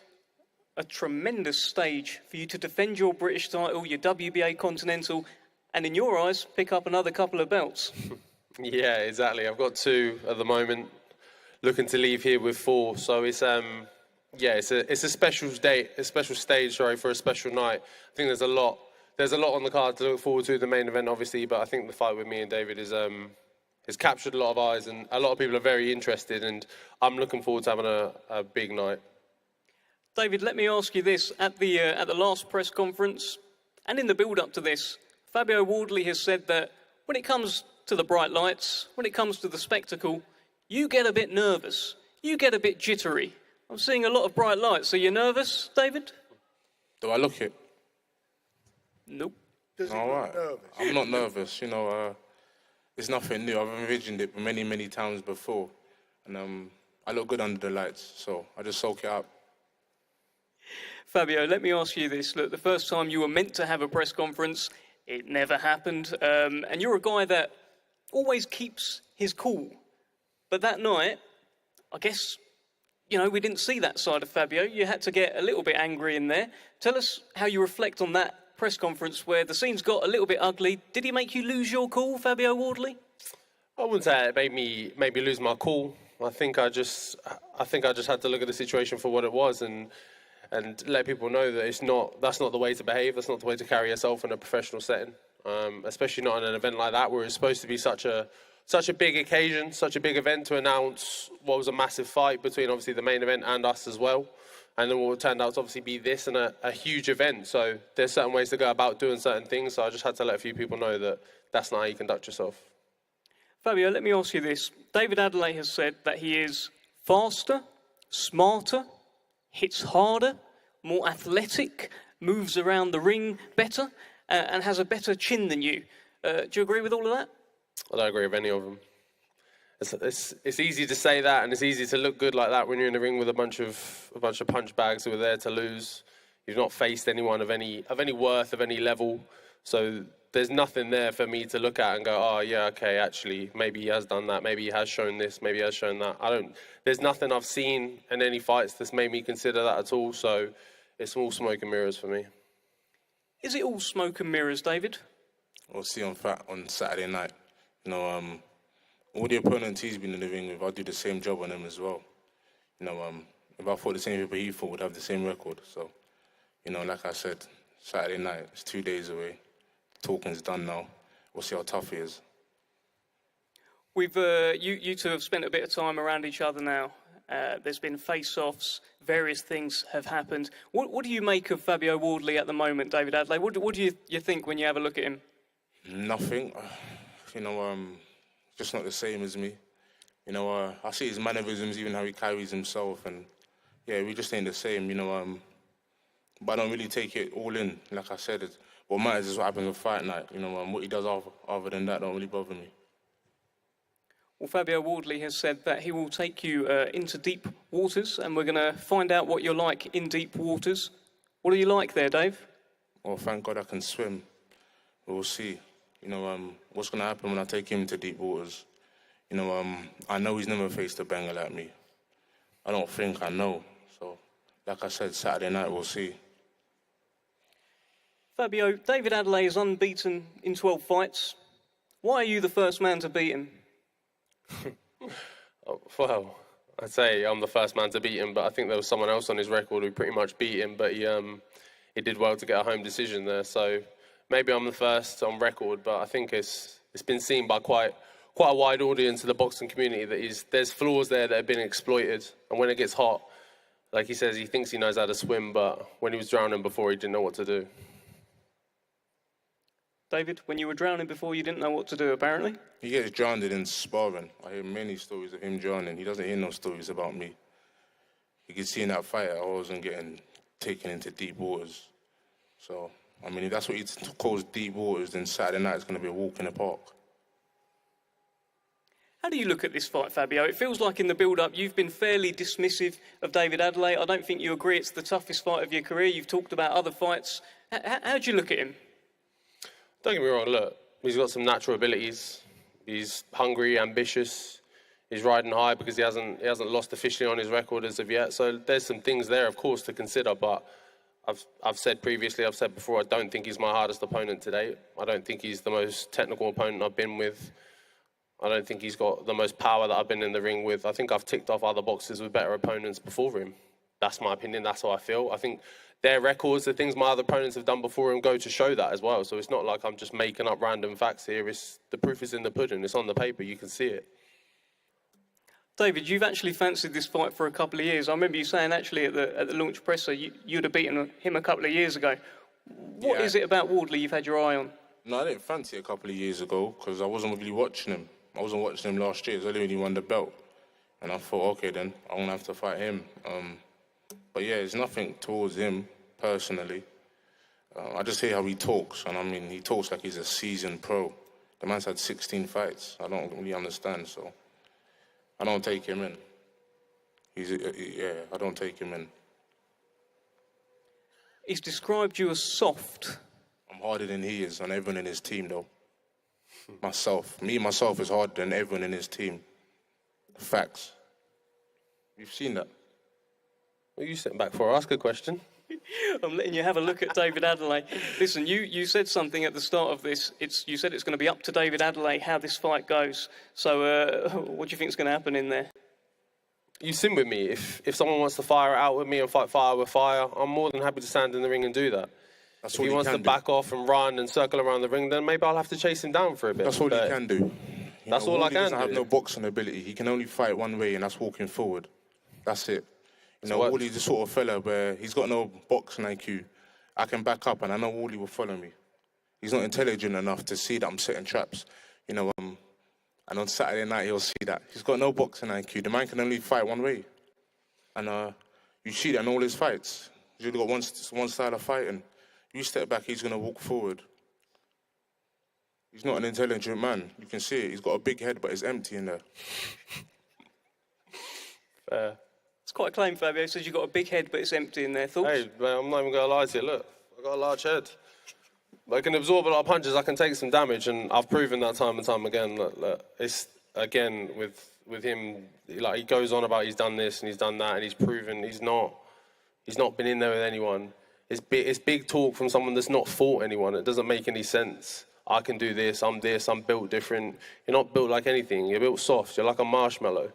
a tremendous stage for you to defend your British title, your WBA Continental, and in your eyes, pick up another couple of belts. Yeah, exactly. I've got 2 at the moment, looking to leave here with 4. So it's a special day, a special stage, for a special night. I think there's a lot on the card to look forward to, the main event, obviously, but I think the fight with me and David has captured a lot of eyes, and a lot of people are very interested, and I'm looking forward to having a big night. David, let me ask you this. At the last press conference, and in the build-up to this, Fabio Wardley has said that when it comes to the bright lights, when it comes to the spectacle, you get a bit nervous. You get a bit jittery. I'm seeing a lot of bright lights. Are you nervous, David? Do I look it? Nope. All right. I'm not nervous. It's nothing new. I've envisioned it many, many times before. And I look good under the lights, so I just soak it up. Fabio, let me ask you this. Look, the first time you were meant to have a press conference, it never happened. And you're a guy that always keeps his cool. But that night, I guess, we didn't see that side of Fabio. You had to get a little bit angry in there. Tell us how you reflect on that press conference where the scenes got a little bit ugly. Did he make you lose your cool, Fabio Wardley? I wouldn't say it made me lose my cool. I think I just had to look at the situation for what it was and let people know that that's not the way to behave. That's not the way to carry yourself in a professional setting, especially not in an event like that where it's supposed to be such a big occasion, such a big event to announce what was a massive fight between obviously the main event and us as well. And then what turned out to obviously be this and a huge event. So there's certain ways to go about doing certain things. So I just had to let a few people know that that's not how you conduct yourself. Fabio, let me ask you this. David Adelaide has said that he is faster, smarter, hits harder, more athletic, moves around the ring better, and has a better chin than you. Do you agree with all of that? I don't agree with any of them. It's easy to say that, and it's easy to look good like that when you're in the ring with a bunch of punch bags who are there to lose. You've not faced anyone of any worth, of any level. So there's nothing there for me to look at and go, oh yeah, okay, actually, maybe he has done that, maybe he has shown this, maybe he has shown that. There's nothing I've seen in any fights that's made me consider that at all. So it's all smoke and mirrors for me. Is it all smoke and mirrors, David? We'll see on Saturday night. All the opponents he's been in the ring with, I'll do the same job on them as well. If I fought the same people he fought, would have the same record. So, like I said, Saturday night, it's 2 days away. Talking's done now. We'll see how tough he is. We've you two have spent a bit of time around each other now. There's been face-offs, various things have happened. What do you make of Fabio Wardley at the moment, David Adelaide? What do you think when you have a look at him? Nothing. Just not the same as me. I see his mannerisms, even how he carries himself, and yeah, we just ain't the same. But I don't really take it all in. Like I said, what matters is what happens on fight night. What he does other than that don't really bother me. Well, Fabio Wardley has said that he will take you into deep waters, and we're going to find out what you're like in deep waters. What are you like there, Dave? Well, thank God I can swim. We'll see. What's going to happen when I take him to deep waters? I know he's never faced a banger like me. I don't think I know. So, like I said, Saturday night, we'll see. Fabio, David Adelaide is unbeaten in 12 fights. Why are you the first man to beat him? Well, I'd say I'm the first man to beat him, but I think there was someone else on his record who pretty much beat him, but he did well to get a home decision there. So maybe I'm the first on record, but I think it's been seen by quite a wide audience of the boxing community that there's flaws there that have been exploited, and when it gets hot, like he says, he thinks he knows how to swim, but when he was drowning before, he didn't know what to do. David, when you were drowning before, you didn't know what to do, apparently? He gets drowned in sparring. I hear many stories of him drowning. He doesn't hear no stories about me. You can see in that fight, I wasn't getting taken into deep waters. So, if that's what he calls deep waters, then Saturday night is going to be a walk in the park. How do you look at this fight, Fabio? It feels like in the build-up you've been fairly dismissive of David Adelaide. I don't think you agree it's the toughest fight of your career. You've talked about other fights. How do you look at him? Don't get me wrong, look, he's got some natural abilities. He's hungry, ambitious. He's riding high because he hasn't lost officially on his record as of yet. So there's some things there, of course, to consider. But I've said previously, I've said before, I don't think he's my hardest opponent today. I don't think he's the most technical opponent I've been with. I don't think he's got the most power that I've been in the ring with. I think I've ticked off other boxers with better opponents before him. That's my opinion. That's how I feel. I think their records, the things my other opponents have done before him, go to show that as well. So it's not like I'm just making up random facts here. The proof is in the pudding. It's on the paper. You can see it. David, you've actually fancied this fight for a couple of years. I remember you saying actually at the launch presser you'd have beaten him a couple of years ago. What is it about Wardley you've had your eye on? No, I didn't fancy it a couple of years ago because I wasn't really watching him. I wasn't watching him last year. It was only when he won the belt. And I thought, okay, then I'm going to have to fight him. But yeah, it's nothing towards him personally. I just hear how he talks. And he talks like he's a seasoned pro. The man's had 16 fights. I don't really understand, so I don't take him in. I don't take him in. He's described you as soft. I'm harder than he is on everyone in his team, though. Myself is harder than everyone in his team. Facts. You've seen that. What are you sitting back for? Ask a question. I'm letting you have a look at David Adelaide. Listen, you said something at the start of this. You said it's going to be up to David Adelaide how this fight goes. So what do you think is going to happen in there? You sim with me. If someone wants to fire it out with me and fight fire with fire, I'm more than happy to stand in the ring and do that. If he wants to back off and run and circle around the ring, then maybe I'll have to chase him down for a bit. That's all he can do. That's all I can do. He doesn't have no boxing ability. He can only fight one way, and that's walking forward. That's it. Woody's the sort of fella where he's got no boxing IQ. I can back up, and I know Woody will follow me. He's not intelligent enough to see that I'm setting traps. And on Saturday night, he'll see that. He's got no boxing IQ. The man can only fight one way. And you see that in all his fights. He's only got one style of fighting. You step back, he's going to walk forward. He's not an intelligent man. You can see it. He's got a big head, but it's empty in there. Fair. It's quite a claim, Fabio. He says you've got a big head, but it's empty in there. Thoughts? Hey, man, I'm not even going to lie to you. Look, I've got a large head. But I can absorb a lot of punches. I can take some damage, and I've proven that time and time again. Look, it's, again, with him, like, he goes on about he's done this and he's done that, and he's proven he's not been in there with anyone. It's big talk from someone that's not fought anyone. It doesn't make any sense. I can do this, I'm built different. You're not built like anything. You're built soft. You're like a marshmallow.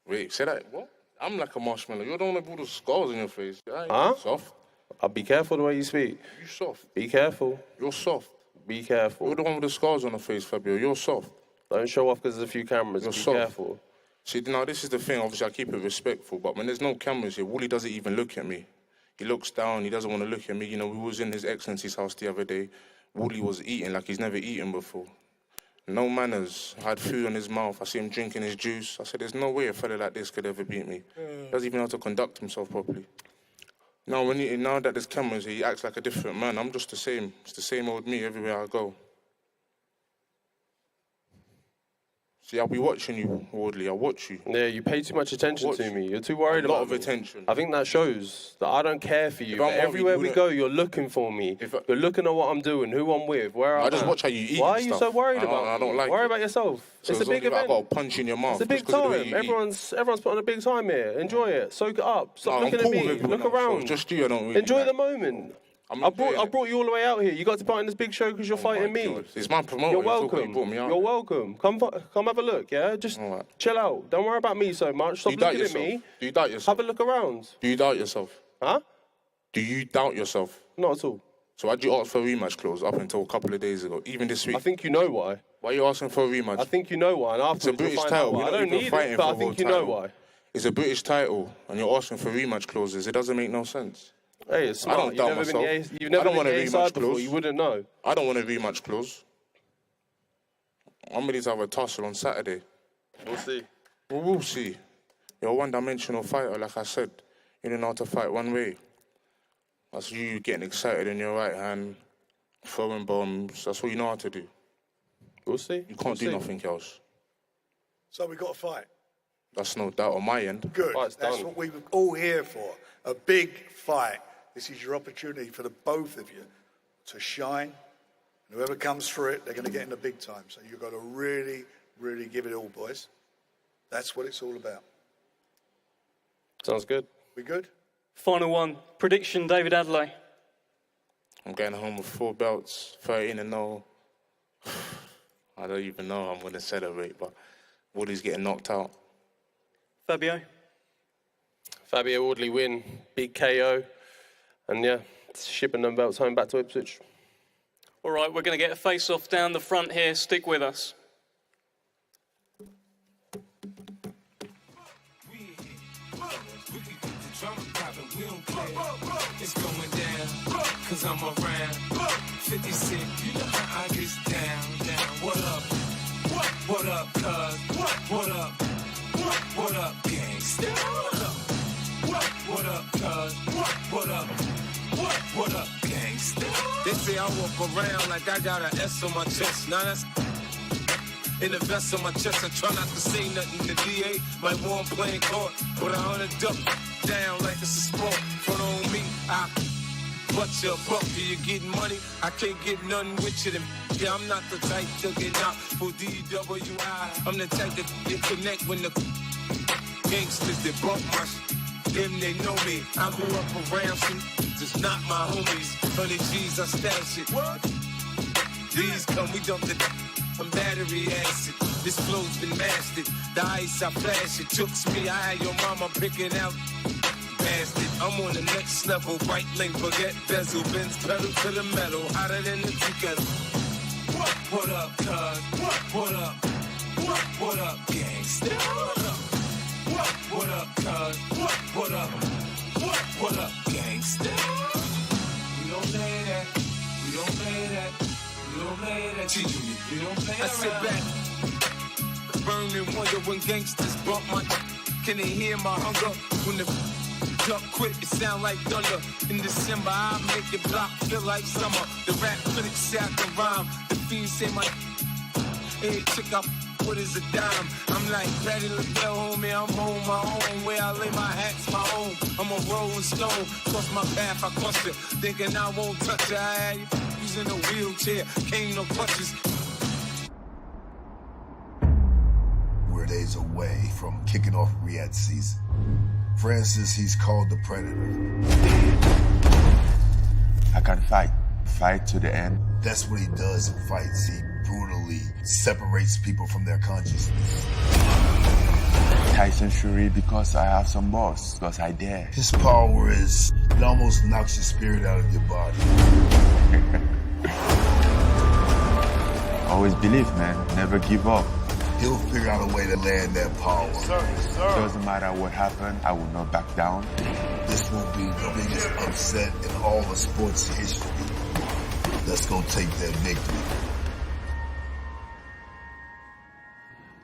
Wait, say that? What? I'm like a marshmallow. You're the one with all the scars on your face. I ain't Huh? soft. I'll be careful the way you speak. You soft. Be careful. You're soft. Be careful. You're the one with the scars on the face, Fabio. You're soft. Don't show off because there's a few cameras. You're Be soft. careful. See, now this is the thing. Obviously, I keep it respectful, but when there's no cameras here, Wooly doesn't even look at me. He looks down. He doesn't want to look at me. You know, we was in His Excellency's house the other day. Wooly was eating like he's never eaten before. No manners. Had food on his mouth. I see him drinking his juice. I said, there's no way a fella like this could ever beat me. He doesn't even know how to conduct himself properly. Now, now that there's cameras, he acts like a different man. I'm just the same. It's the same old me everywhere I go. See, I'll be watching you, Wardley. I'll watch you. Yeah, you pay too much attention to me. You're too worried about me. A lot of attention. I think that shows that I don't care for you. If I'm But everywhere worried, we go, you're looking for me. You're looking at what I'm doing, who I'm with, where I'm I just watch how you eat. Why are and you stuff. so worried about me? I don't like Worry it. about yourself. So It's a big event. I got a punch in your mouth. It's a big just 'cause of the way time. you eat. Everyone's putting a big time here. Enjoy it. Soak it up. Stop No, I'm looking cool at with me. everyone Look else, so around. it's just you I don't really Enjoy like. the moment. I'm I brought you all the way out here. You got to part in this big show because you're fighting me. God. It's my promoter. You're I thought welcome. you brought me out. You're welcome. Come have a look, yeah? Just chill out. Don't worry about me so much. Stop Do you doubt looking at yourself? me. Do you doubt yourself? Have a look around. Do you doubt yourself? Huh? Do you doubt yourself? Not at all. So why'd you ask for a rematch clause up until a couple of days ago, even this week? I think you know why. Why are you asking for a rematch? I think you know why. And It's a afterwards we'll British find title. out why. We're I not don't even need fighting it, for but I a think world you know title. why. It's a British title, and you're asking for rematch clauses. It doesn't make no sense. Hey, it's smart. I don't doubt You've myself. never been I don't want a the A side rematch before. clause. You wouldn't know. I don't want a rematch clause. I'm ready to have a tussle on Saturday. We'll see. We'll see. You're a one-dimensional fighter, like I said. You don't know how to fight one way. That's you getting excited in your right hand, throwing bombs. That's all you know how to do. We'll see. You can't do nothing else. So we got to fight. That's no doubt on my end. Good. Fight's That's done. what we were all here for. A big fight. This is your opportunity for the both of you to shine. And whoever comes through it, they're going to get in the big time. So you've got to really, really give it all, boys. That's what it's all about. Sounds good. We good? Final one. Prediction, David Adley. I'm getting home with 4 belts, 13-0. I don't even know how I'm going to celebrate, but Woody's getting knocked out. Fabio. Fabio Wardley win. Big KO. And yeah, shipping them belts home back to Ipswich. All right, we're going to get a face-off down the front here. Stick with us. It's going down, cause I'm around. 50 Cent, you know how I get down. What up? What up, cuz? What up? What up, gangsta? What up, cuz? What up? What up, gangsta? They say I walk around like I got an S on my chest. Now that's in the vest on my chest. I try not to say nothing to DA, like one playing court. But I hunt a duck down like it's a sport. Front on me, I bust your buck. Do you getting money? I can't get nothing with you. Yeah, I'm not the type to get out for DWI. I'm the type that you connect when the gangsters that bump my them they know me. I grew up around some just not my homies. 100 G's, I stash it. What? These come, we dump the from battery acid. This flow's been mastered. The ice I flash it. Jokes me, I had your mama picking out. Bastard, I'm on the next level. Right link, forget bezel. Benz pedal to the metal. Hotter than the tea kettle. What up, cuz? What up? What up, gangsta? What up, cuz? What up? What up, gangsta? We don't play that. We don't play that. We don't play that. We don't play that. I sit back, burn and wonder when gangsters bump my. Can they hear my hunger when the duck quick? It sound like thunder. In December, I make it block feel like summer. The rap critics say I can rhyme. The fiends say my. Hey, check out. What is a dime? I'm like Patty LaBelle, homie, I'm on my own. Where I lay my hat's my own. I'm a rolling stone, cross my path, I cluster. Thinking I won't touch it, I had you using a wheelchair, cane no clutches. We're days away from kicking off Riyadh season. Francis, he's called the Predator. I can fight to the end. That's what he does in fights. He brutally separates people from their consciousness. Tyson Fury because I have some balls, because I dare. His power is, it almost knocks your spirit out of your body. Always believe, man. Never give up. He'll figure out a way to land that power. Doesn't matter what happened, I will not back down. This will be the biggest upset in all of sports history. Let's go take that victory.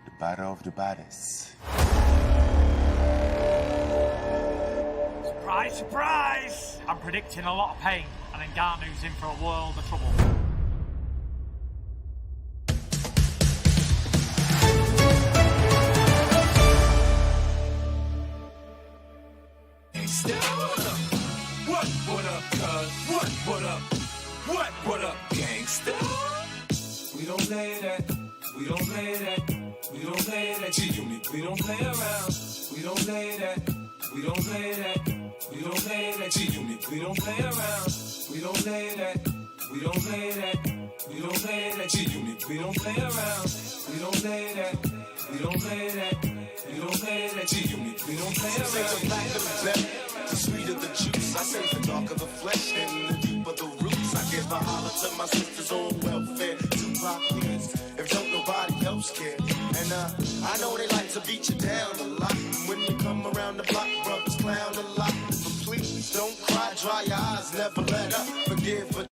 The battle of the baddest. Surprise, surprise! I'm predicting a lot of pain, and Ngannou's in for a world of trouble. What up, cuz? What up, gangsta? We don't play that. We don't play that. We don't play that. G-Unit, we don't play around. We don't play that. We don't play that. We don't play that. G-Unit, we don't play around. We don't play that. We don't play that. We don't play that. G-Unit, we don't play around. We don't play that. We don't play that. We don't play that. G-Unit, we don't play around. The sweeter the juice, I say the darker the flesh and the deeper the roots. I give a holler to my sisters on welfare. Tupac is, if don't nobody else care. And I know they like to beat you down a lot. When you come around the block, brothers clown a lot. But please don't cry, dry your eyes, never let up. Forgive, but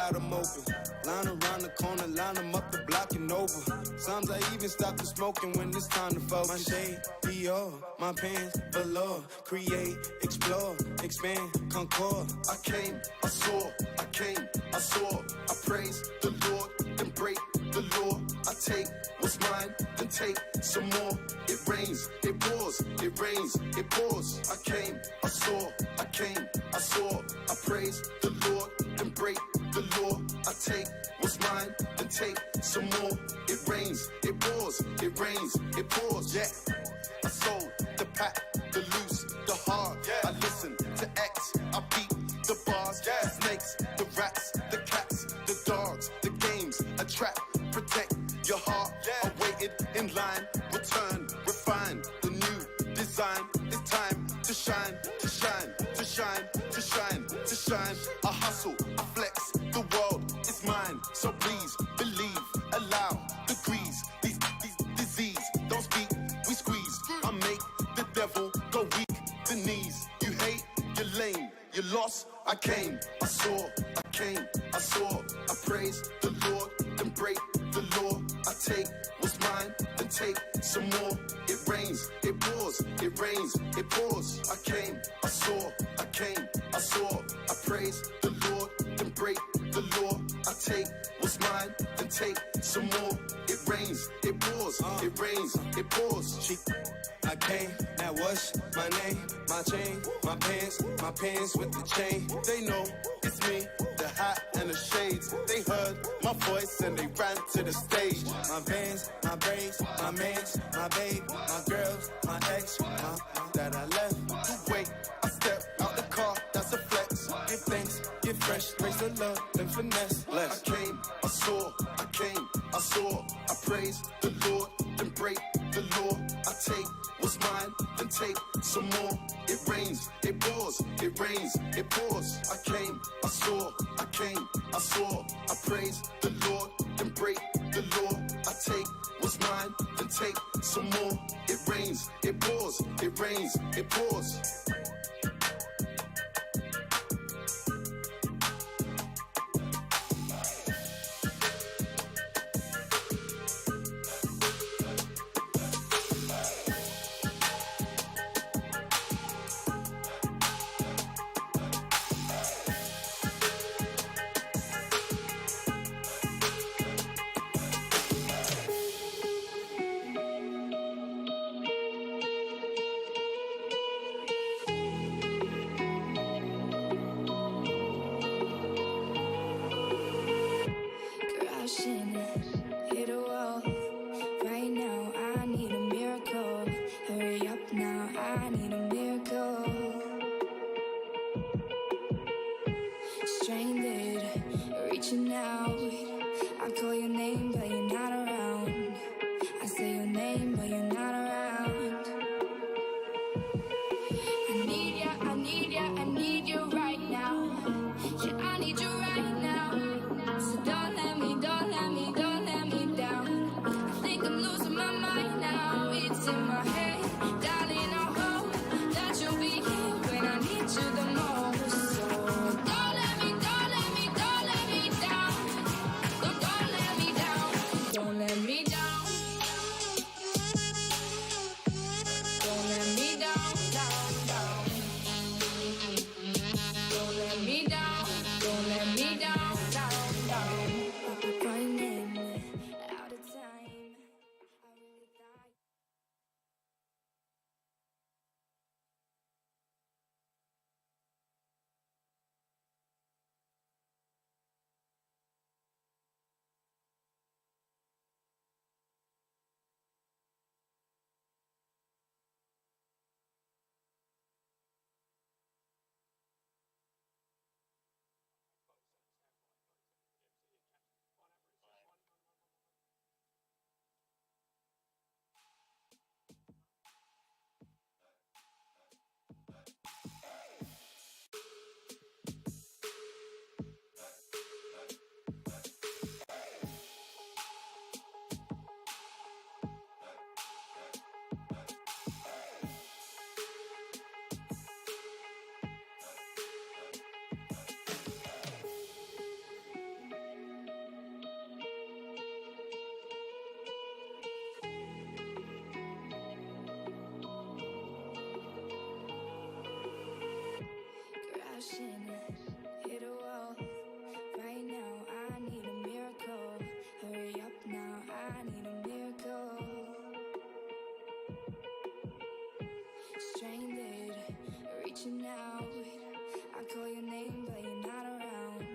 got them open. Line around the corner, line them up, the block and over. Sometimes I even stop the smoking when it's time to focus. My shade, Dior, my pants, velour. Create, explore, expand, concord. I came, I saw, I came, I saw. I praise the Lord, then break the law. I take what's mine, then take some more. It rains, it pours, it rains, it pours. I came, I saw, I came, I saw. I praise the Lord, then break the law. I take what's mine, then take some more. It rains, it pours, it rains, it pours. Yeah, I sold the pack, the loose, the hard. Yeah. I listen to X, I beat the bars. Yeah. The snakes, the rats, the cats, the dogs, the games, a trap, protect your heart. Yeah. I waited in line, return, refine the new design. It's time to shine, to shine, to shine, to shine, to shine. I hustle, I flex, the world is mine. So please believe, allow degrees, these disease, don't speak, we squeeze. I make the devil go weak, the knees. You hate, you're lame, you lost. I came, I saw, I came, I saw. I praise the Lord, then break the law. I take what's mine, then take some more. It rains, it pours, it rains, it pours. I came, I saw, I came, I saw. I praise the Lord, then break the law. I take what's mine, then take some more. It rains, it pours, it rains, it pours. I came, that was my name, my chain, my pants with the chain. They know it's me, the hat and the shades. They heard my voice and they ran to the stage. My Vans, my braids, my mans, my babe, my girls, my ex, that I left. Wait, I step out the car, that's a flex. Give thanks, give fresh, praise the Lord, then finesse. Bless. I came, I saw, I came, I saw. I praise the Lord, then break the law. I take what's mine, then take some more. It rains, it pours, it rains, it pours. I came, I saw, I came, I saw. I praise the Lord, then break the law. I take what's mine, then take some more. It rains, it pours, it rains, it pours. Hit a wall. Right now, I need a miracle. Hurry up now, I need a miracle. Stranded, reaching out. I call your name, but you're not around. I say your name, but you're not around. I need ya, I need ya, I need you right now. Yeah, I need you right now. So don't let me down. I think I'm losing my mind now. It's in my head, darling. I hope that you'll be here when I need you the most. So don't let me down. Don't let me down.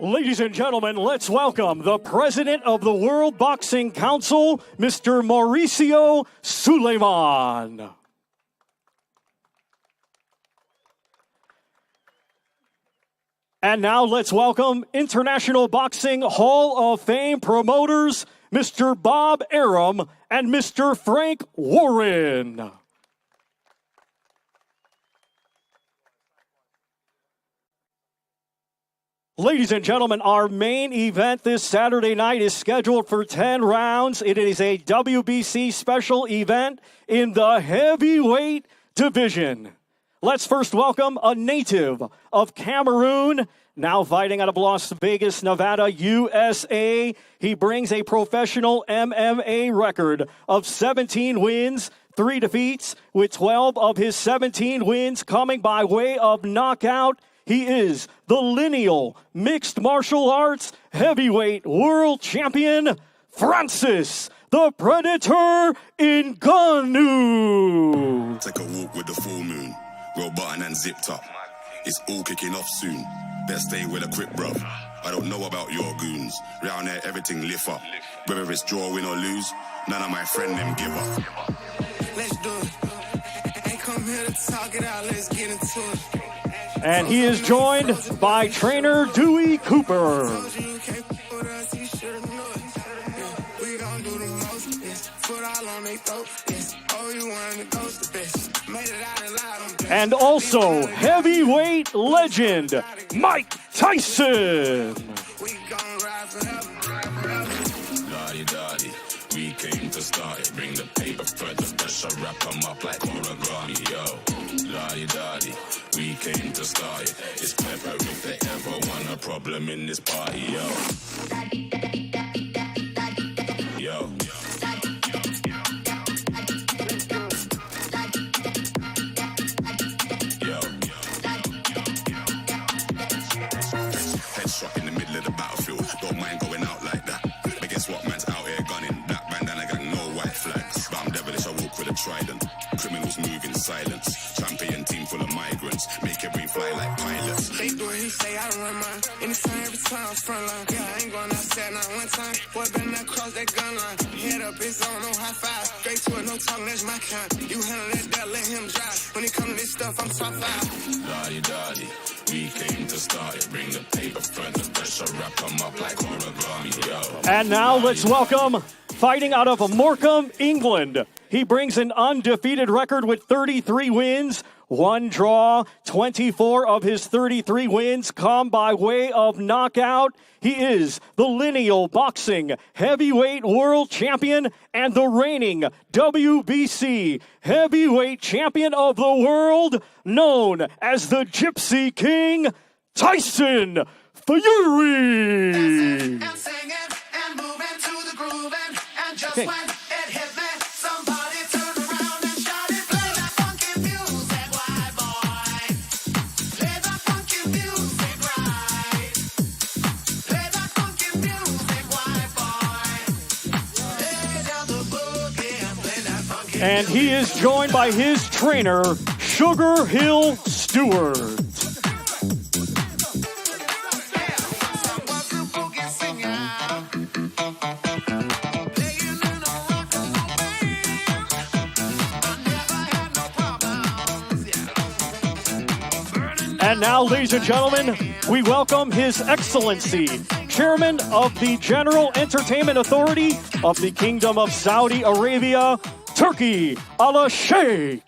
Ladies and gentlemen, let's welcome the president of the World Boxing Council, Mr. Mauricio Suleiman. And now let's welcome International Boxing Hall of Fame promoters, Mr. Bob Arum and Mr. Frank Warren. Ladies and gentlemen, our main event this Saturday night is scheduled for 10 rounds. It is a WBC special event in the heavyweight division. Let's first welcome a native of Cameroon, now fighting out of Las Vegas, Nevada, USA. He brings a professional MMA record of 17 wins, 3 defeats, with 12 of his 17 wins coming by way of knockout. He is the lineal mixed martial arts heavyweight world champion, Francis the Predator Ngannou. Take a walk with the full moon, roll button and zipped up. It's all kicking off soon. Best stay with a quick bruv. I don't know about your goons. Round here everything lift up. Whether it's draw, win or lose, none of my friend them give up. Let's do it. Ain't come here to talk it out, let's get into it. And he is joined by trainer Dewey Cooper. And also heavyweight legend Mike Tyson. We came to start it, bring the paper for the pressure, wrap them up like origami, yo. Lottie-dottie, we came to start it. It's clever if they ever want a problem in this party, yo. Yo. Headshot in the middle of the battlefield, don't mind going out like that. But guess what, man's out here gunning. Black bandana gang, no white flags. But I'm devilish, I walk with a trident. Criminals move in silence. Champion team full of migrants. Make your brain fly like pilots. They do it, he say I run mine. Anytime, every time, front line. Yeah, I ain't going outside not one time. Boy, better not cross that gun line. Head up, it's on, no high five. Straight to it, no talking, that's my kind. You handle that, let him drive. When it come to this stuff, I'm top 5. Lottie-dottie, we came to start it. Bring the paper further, pressure, wrap them up like origami, yo. And now let's welcome, fighting out of Morecambe, England. He brings an undefeated record with 33 wins, 1 draw, 24 of his 33 wins come by way of knockout. He is the lineal boxing heavyweight world champion and the reigning WBC heavyweight champion of the world, known as the Gypsy King, Tyson Fury. Okay. And he is joined by his trainer, Sugar Hill Stewart. And now, ladies and gentlemen, we welcome His Excellency, Chairman of the General Entertainment Authority of the Kingdom of Saudi Arabia, Turkey Al Sheikh.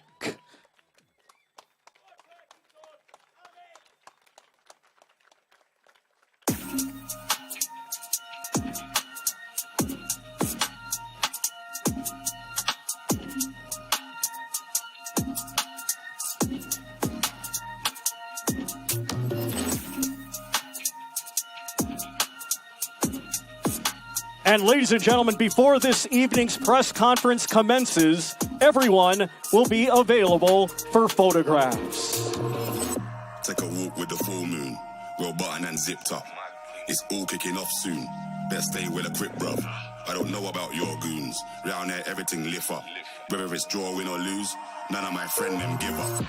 And ladies and gentlemen, before this evening's press conference commences, everyone will be available for photographs. Take a walk with the full moon, roll button and zipped up. It's all kicking off soon. Best stay with a quick bruv. I don't know about your goons. Round here everything lift up. Whether it's draw, win or lose, none of my friend them give up.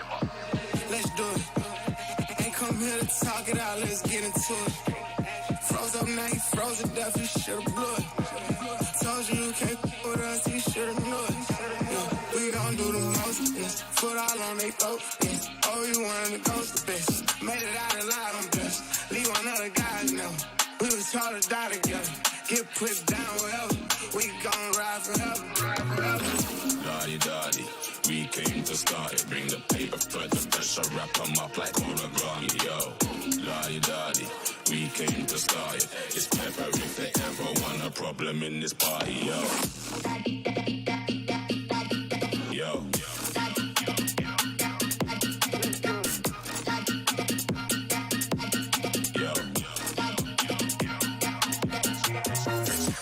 Let's do it. Ain't come here to talk it out, let's get into it. Froze up now, you froze to death, you should've blew it. Told you you can't with us, you should've knew it. Yeah, we gon' do the most, yes. Foot all on they throat, yes. Oh, you wanted to ghost the bitch. Made it out alive, I'm blessed. Leave one other guys now. We was taught to die together. Get put down wherever. We gon' ride forever. Daddy, we came to start it. Bring the paper, spread the pressure, wrap them up like origami, yo. Daddy, we came to start it. It's pepper if they ever want a problem in this party, yo. Yo.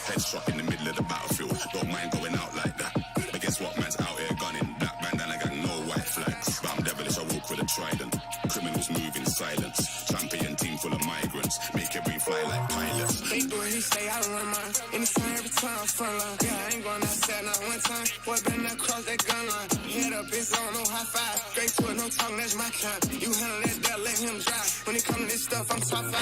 Headshot in the middle of the battlefield. Don't mind going out like that. But guess what, man's out here gunning. Black bandana got no white flags. But I'm devilish, I walk with a trident. Criminals move in silence. Champion team full of migrants. Make your brain fly like pilots. They do what he say, I run mine. Anytime, every time, I'm front line. Yeah, I ain't going outside not one time. Boy, better not cross that gun line. Head up, it's on, no high five. Straight to it, no talking, that's my kind. You handle that, there, let him drive. When it come to this stuff, I'm top 5.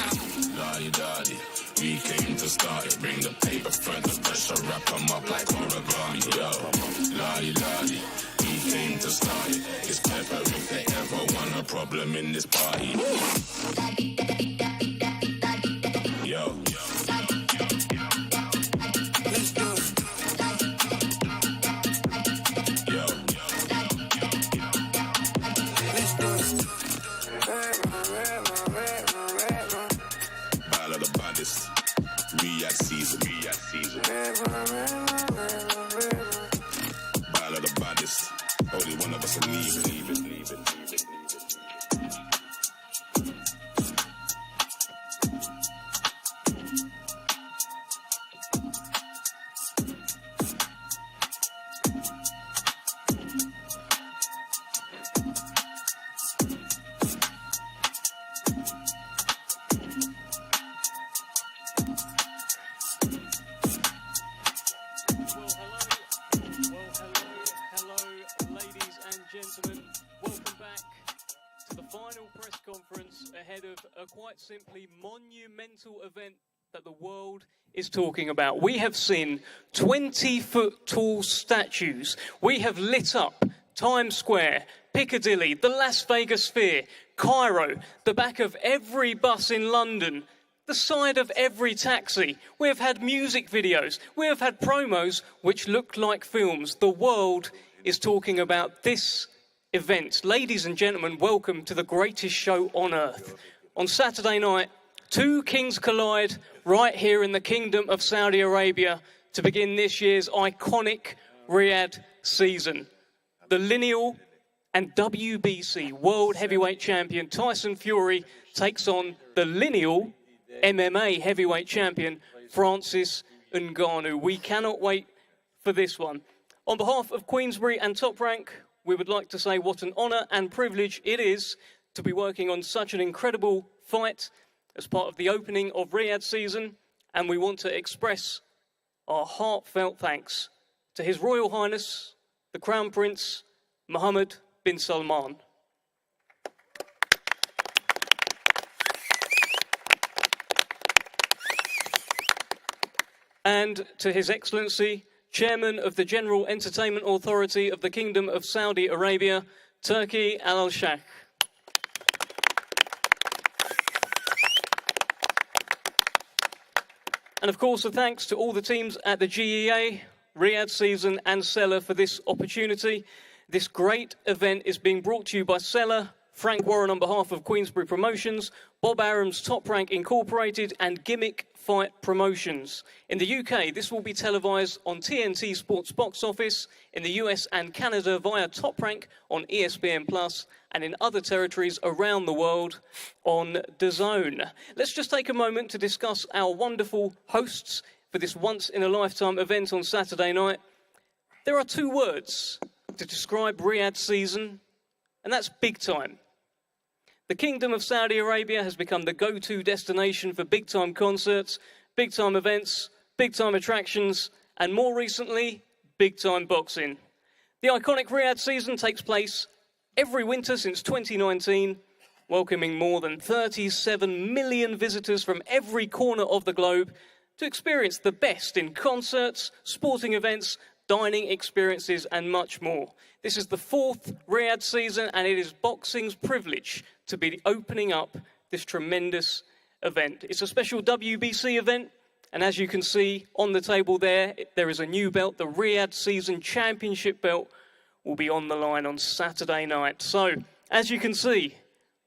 Daddy, we came to start it. Bring the paper, spread the pressure, wrap them up like origami, yo. Daddy, we came to start it. It's pepper if they ever want a problem in this party. Yo. Let's do it. Yo. Let's do it. Battle of the baddest. Riyadh season. Battle of the baddest. Only one of us will leave it. Simply monumental event that the world is talking about. We have seen 20-foot tall statues. We have lit up Times Square, Piccadilly, the Las Vegas Sphere, Cairo, the back of every bus in London, the side of every taxi. We have had music videos. We have had promos which look like films. The world is talking about this event. Ladies and gentlemen, welcome to the greatest show on earth. On Saturday night, two kings collide right here in the Kingdom of Saudi Arabia to begin this year's iconic Riyadh season. The lineal and WBC World Heavyweight Champion Tyson Fury takes on the lineal MMA Heavyweight Champion Francis Ngannou. We cannot wait for this one. On behalf of Queensberry and Top Rank, we would like to say what an honour and privilege it is to be working on such an incredible fight as part of the opening of Riyadh season, and we want to express our heartfelt thanks to His Royal Highness, the Crown Prince Mohammed bin Salman. And to His Excellency, Chairman of the General Entertainment Authority of the Kingdom of Saudi Arabia, Turki Al-Sheikh. And of course, a thanks to all the teams at the GEA, Riyadh Season and Seller for this opportunity. This great event is being brought to you by Seller, Frank Warren on behalf of Queensberry Promotions, Bob Arams, Top Rank Incorporated and Gimmick Fight Promotions. In the UK, this will be televised on TNT Sports Box Office, in the US and Canada via Top Rank on ESPN+, and in other territories around the world on DAZN. Let's just take a moment to discuss our wonderful hosts for this once-in-a-lifetime event on Saturday night. There are two words to describe Riyadh season, and that's big time. The Kingdom of Saudi Arabia has become the go-to destination for big-time concerts, big-time events, big-time attractions, and more recently, big-time boxing. The iconic Riyadh season takes place every winter since 2019, welcoming more than 37 million visitors from every corner of the globe to experience the best in concerts, sporting events, dining experiences, and much more. This is the 4th Riyadh season, and it is boxing's privilege to be opening up this tremendous event. It's a special WBC event, and as you can see on the table there is a new belt. The Riyadh Season Championship belt will be on the line on Saturday night. So, as you can see,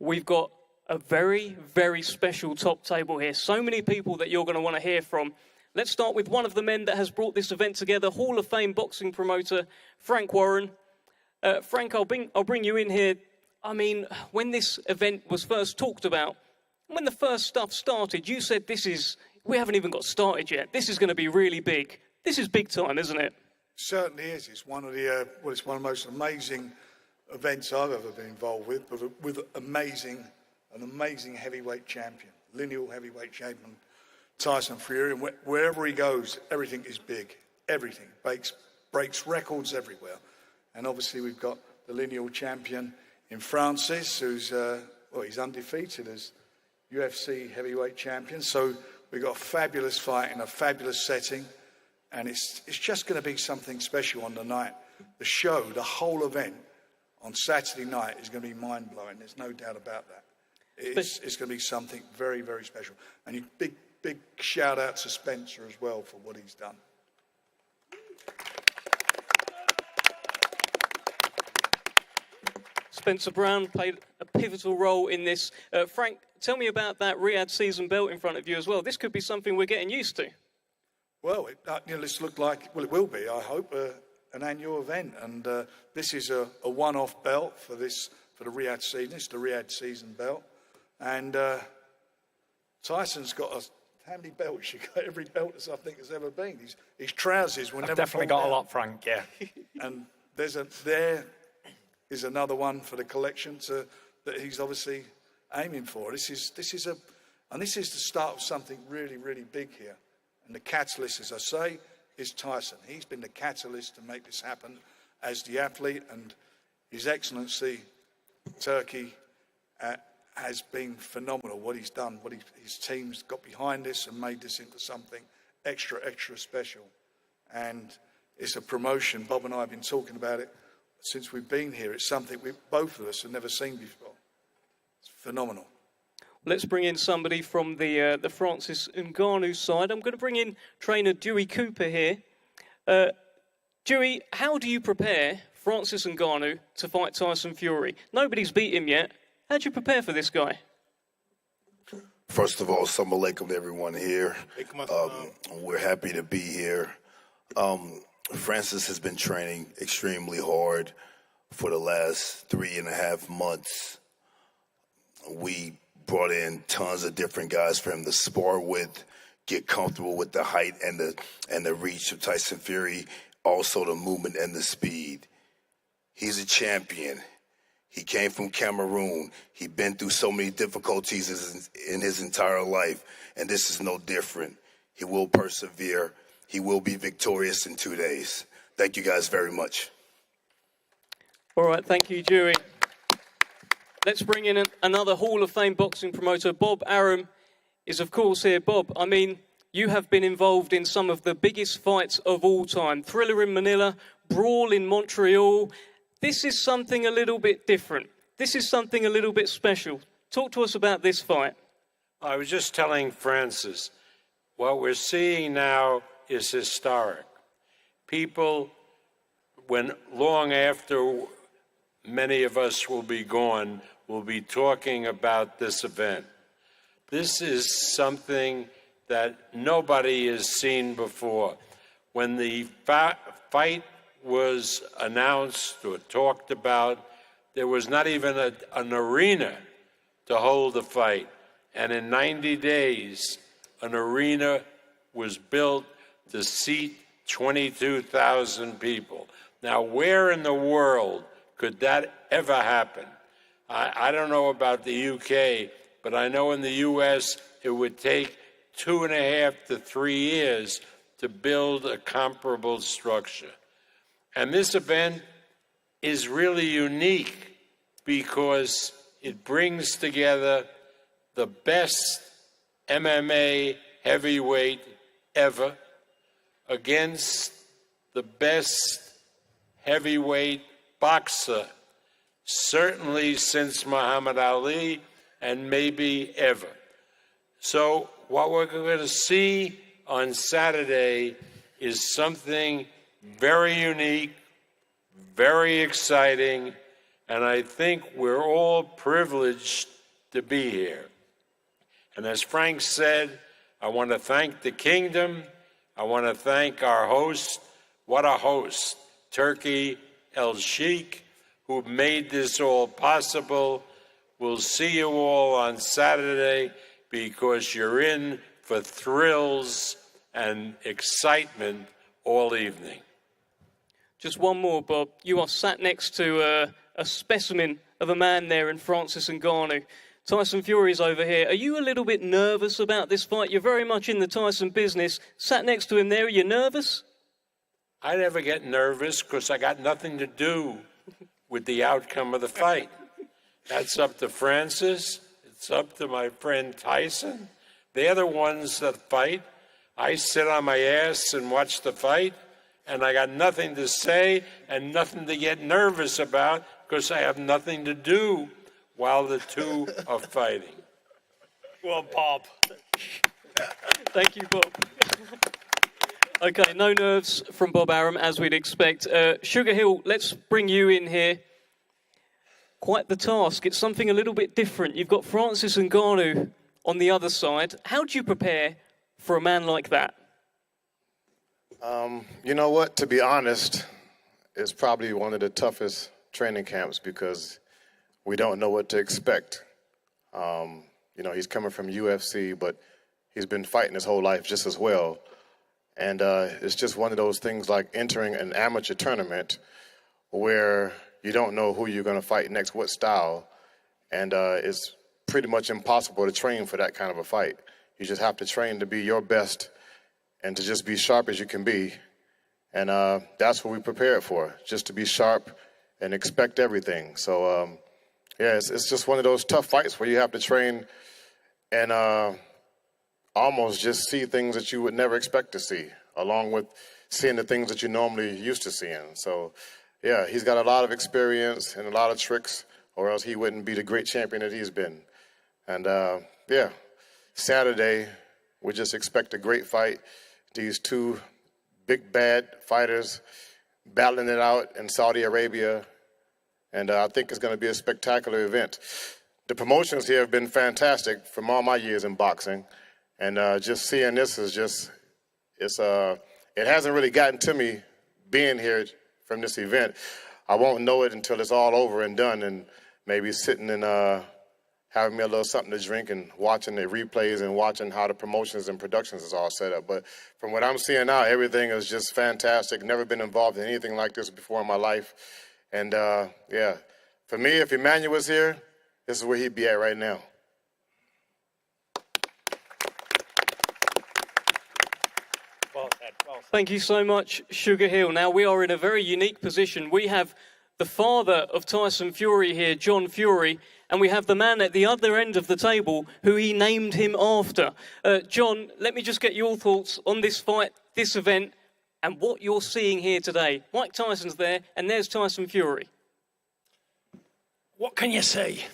we've got a very, very special top table here. So many people that you're going to want to hear from. Let's start with one of the men that has brought this event together, Hall of Fame boxing promoter Frank Warren. Frank, I'll bring you in here. I mean, when this event was first talked about, when the first stuff started, you said we haven't even got started yet. This is going to be really big. This is big time, isn't it? Certainly is. It's one of the it's one of the most amazing events I've ever been involved with, but with an amazing heavyweight champion, lineal heavyweight champion, Tyson Fury. And wherever he goes, everything is big. Everything breaks records everywhere. And obviously, we've got the lineal champion in Francis, who's he's undefeated as UFC heavyweight champion. So we've got a fabulous fight in a fabulous setting. And it's just going to be something special on the night. The show, the whole event on Saturday night is going to be mind-blowing. There's no doubt about that. It's going to be something very, very special. And a big shout-out to Spencer as well for what he's done. Spencer Brown played a pivotal role in this. Frank, tell me about that Riyadh season belt in front of you as well. This could be something we're getting used to. Well, this looked like, it will be, I hope, an annual event. And this is a one-off belt for the Riyadh season. It's the Riyadh season belt. And Tyson's got how many belts? You got every belt as I think has ever been. His trousers will never definitely got a lot, Frank, yeah. And there is another one for the collection that he's obviously aiming for. This is the start of something really, really big here. And the catalyst, as I say, is Tyson. He's been the catalyst to make this happen as the athlete, and His Excellency, Turkey, has been phenomenal. What he's done, his team's got behind this and made this into something extra, extra special. And it's a promotion. Bob and I have been talking about it since we've been here. It's something both of us have never seen before. It's phenomenal. Let's bring in somebody from the Francis Ngannou side. I'm going to bring in trainer Dewey Cooper here. Dewey, how do you prepare Francis Ngannou to fight Tyson Fury? Nobody's beat him yet. How do you prepare for this guy? First of all, assalamu alaikum to everyone here. We're happy to be here. Francis has been training extremely hard for the last 3.5 months. We brought in tons of different guys for him to spar with, get comfortable with the height and the reach of Tyson Fury, also the movement and the speed. He's a champion. He came from Cameroon. He's been through so many difficulties in his entire life, and this is no different. He will persevere. He will be victorious in 2 days. Thank you guys very much. All right, thank you, Dewey. Let's bring in another Hall of Fame boxing promoter. Bob Arum is, of course, here. Bob, I mean, you have been involved in some of the biggest fights of all time. Thriller in Manila, Brawl in Montreal. This is something a little bit different. This is something a little bit special. Talk to us about this fight. I was just telling Francis, what we're seeing now is historic. People, when long after many of us will be gone, will be talking about this event. This is something that nobody has seen before. When the fight was announced or talked about, there was not even an arena to hold the fight. And in 90 days, an arena was built to seat 22,000 people. Now, where in the world could that ever happen? I don't know about the UK, but I know in the US it would take 2.5 to 3 years to build a comparable structure. And this event is really unique because It brings together the best MMA heavyweight ever against the best heavyweight boxer, certainly since Muhammad Ali and maybe ever. So what we're going to see on Saturday is something very unique, very exciting, and I think we're all privileged to be here. And as Frank said, I want to thank the Kingdom. I want to thank our host. What a host, Turkey El Sheikh, who made this all possible. We'll see you all on Saturday because you're in for thrills and excitement all evening. Just one more, Bob. You are sat next to a specimen of a man there in Francis Ngannou. Tyson Fury's over here. Are you a little bit nervous about this fight? You're very much in the Tyson business. Sat next to him there, are you nervous? I never get nervous because I got nothing to do with the outcome of the fight. That's up to Francis. It's up to my friend Tyson. They're the ones that fight. I sit on my ass and watch the fight, and I got nothing to say and nothing to get nervous about because I have nothing to do while the two are fighting. Well, Bob. Thank you, Bob. Okay, no nerves from Bob Arum, as we'd expect. Sugar Hill, let's bring you in here. Quite the task. It's something a little bit different. You've got Francis Ngannou on the other side. How do you prepare for a man like that? You know what? To be honest, it's probably one of the toughest training camps because we don't know what to expect. You know, he's coming from UFC, but he's been fighting his whole life just as well. And it's just one of those things like entering an amateur tournament where you don't know who you're going to fight next, what style. And it's pretty much impossible to train for that kind of a fight. You just have to train to be your best and to just be sharp as you can be. And that's what we prepared for, just to be sharp and expect everything. So, yeah, it's just one of those tough fights where you have to train and almost just see things that you would never expect to see, along with seeing the things that you normally used to seeing. So, yeah, he's got a lot of experience and a lot of tricks, or else he wouldn't be the great champion that he's been. And, yeah, Saturday, we just expect a great fight. These two big, bad fighters battling it out in Saudi Arabia. And I think it's going to be a spectacular event. The promotions here have been fantastic from all my years in boxing. And just seeing this is just, it hasn't really gotten to me being here from this event. I won't know it until it's all over and done and maybe sitting and having me a little something to drink and watching the replays and watching how the promotions and productions is all set up. But from what I'm seeing now, everything is just fantastic. Never been involved in anything like this before in my life. And, yeah, for me, if Emmanuel was here, this is where he'd be at right now. Thank you so much, Sugar Hill. Now, we are in a very unique position. We have the father of Tyson Fury here, John Fury, and we have the man at the other end of the table who he named him after. John, let me just get your thoughts on this fight, this event, and what you're seeing here today. Mike Tyson's there, and there's Tyson Fury. What can you say?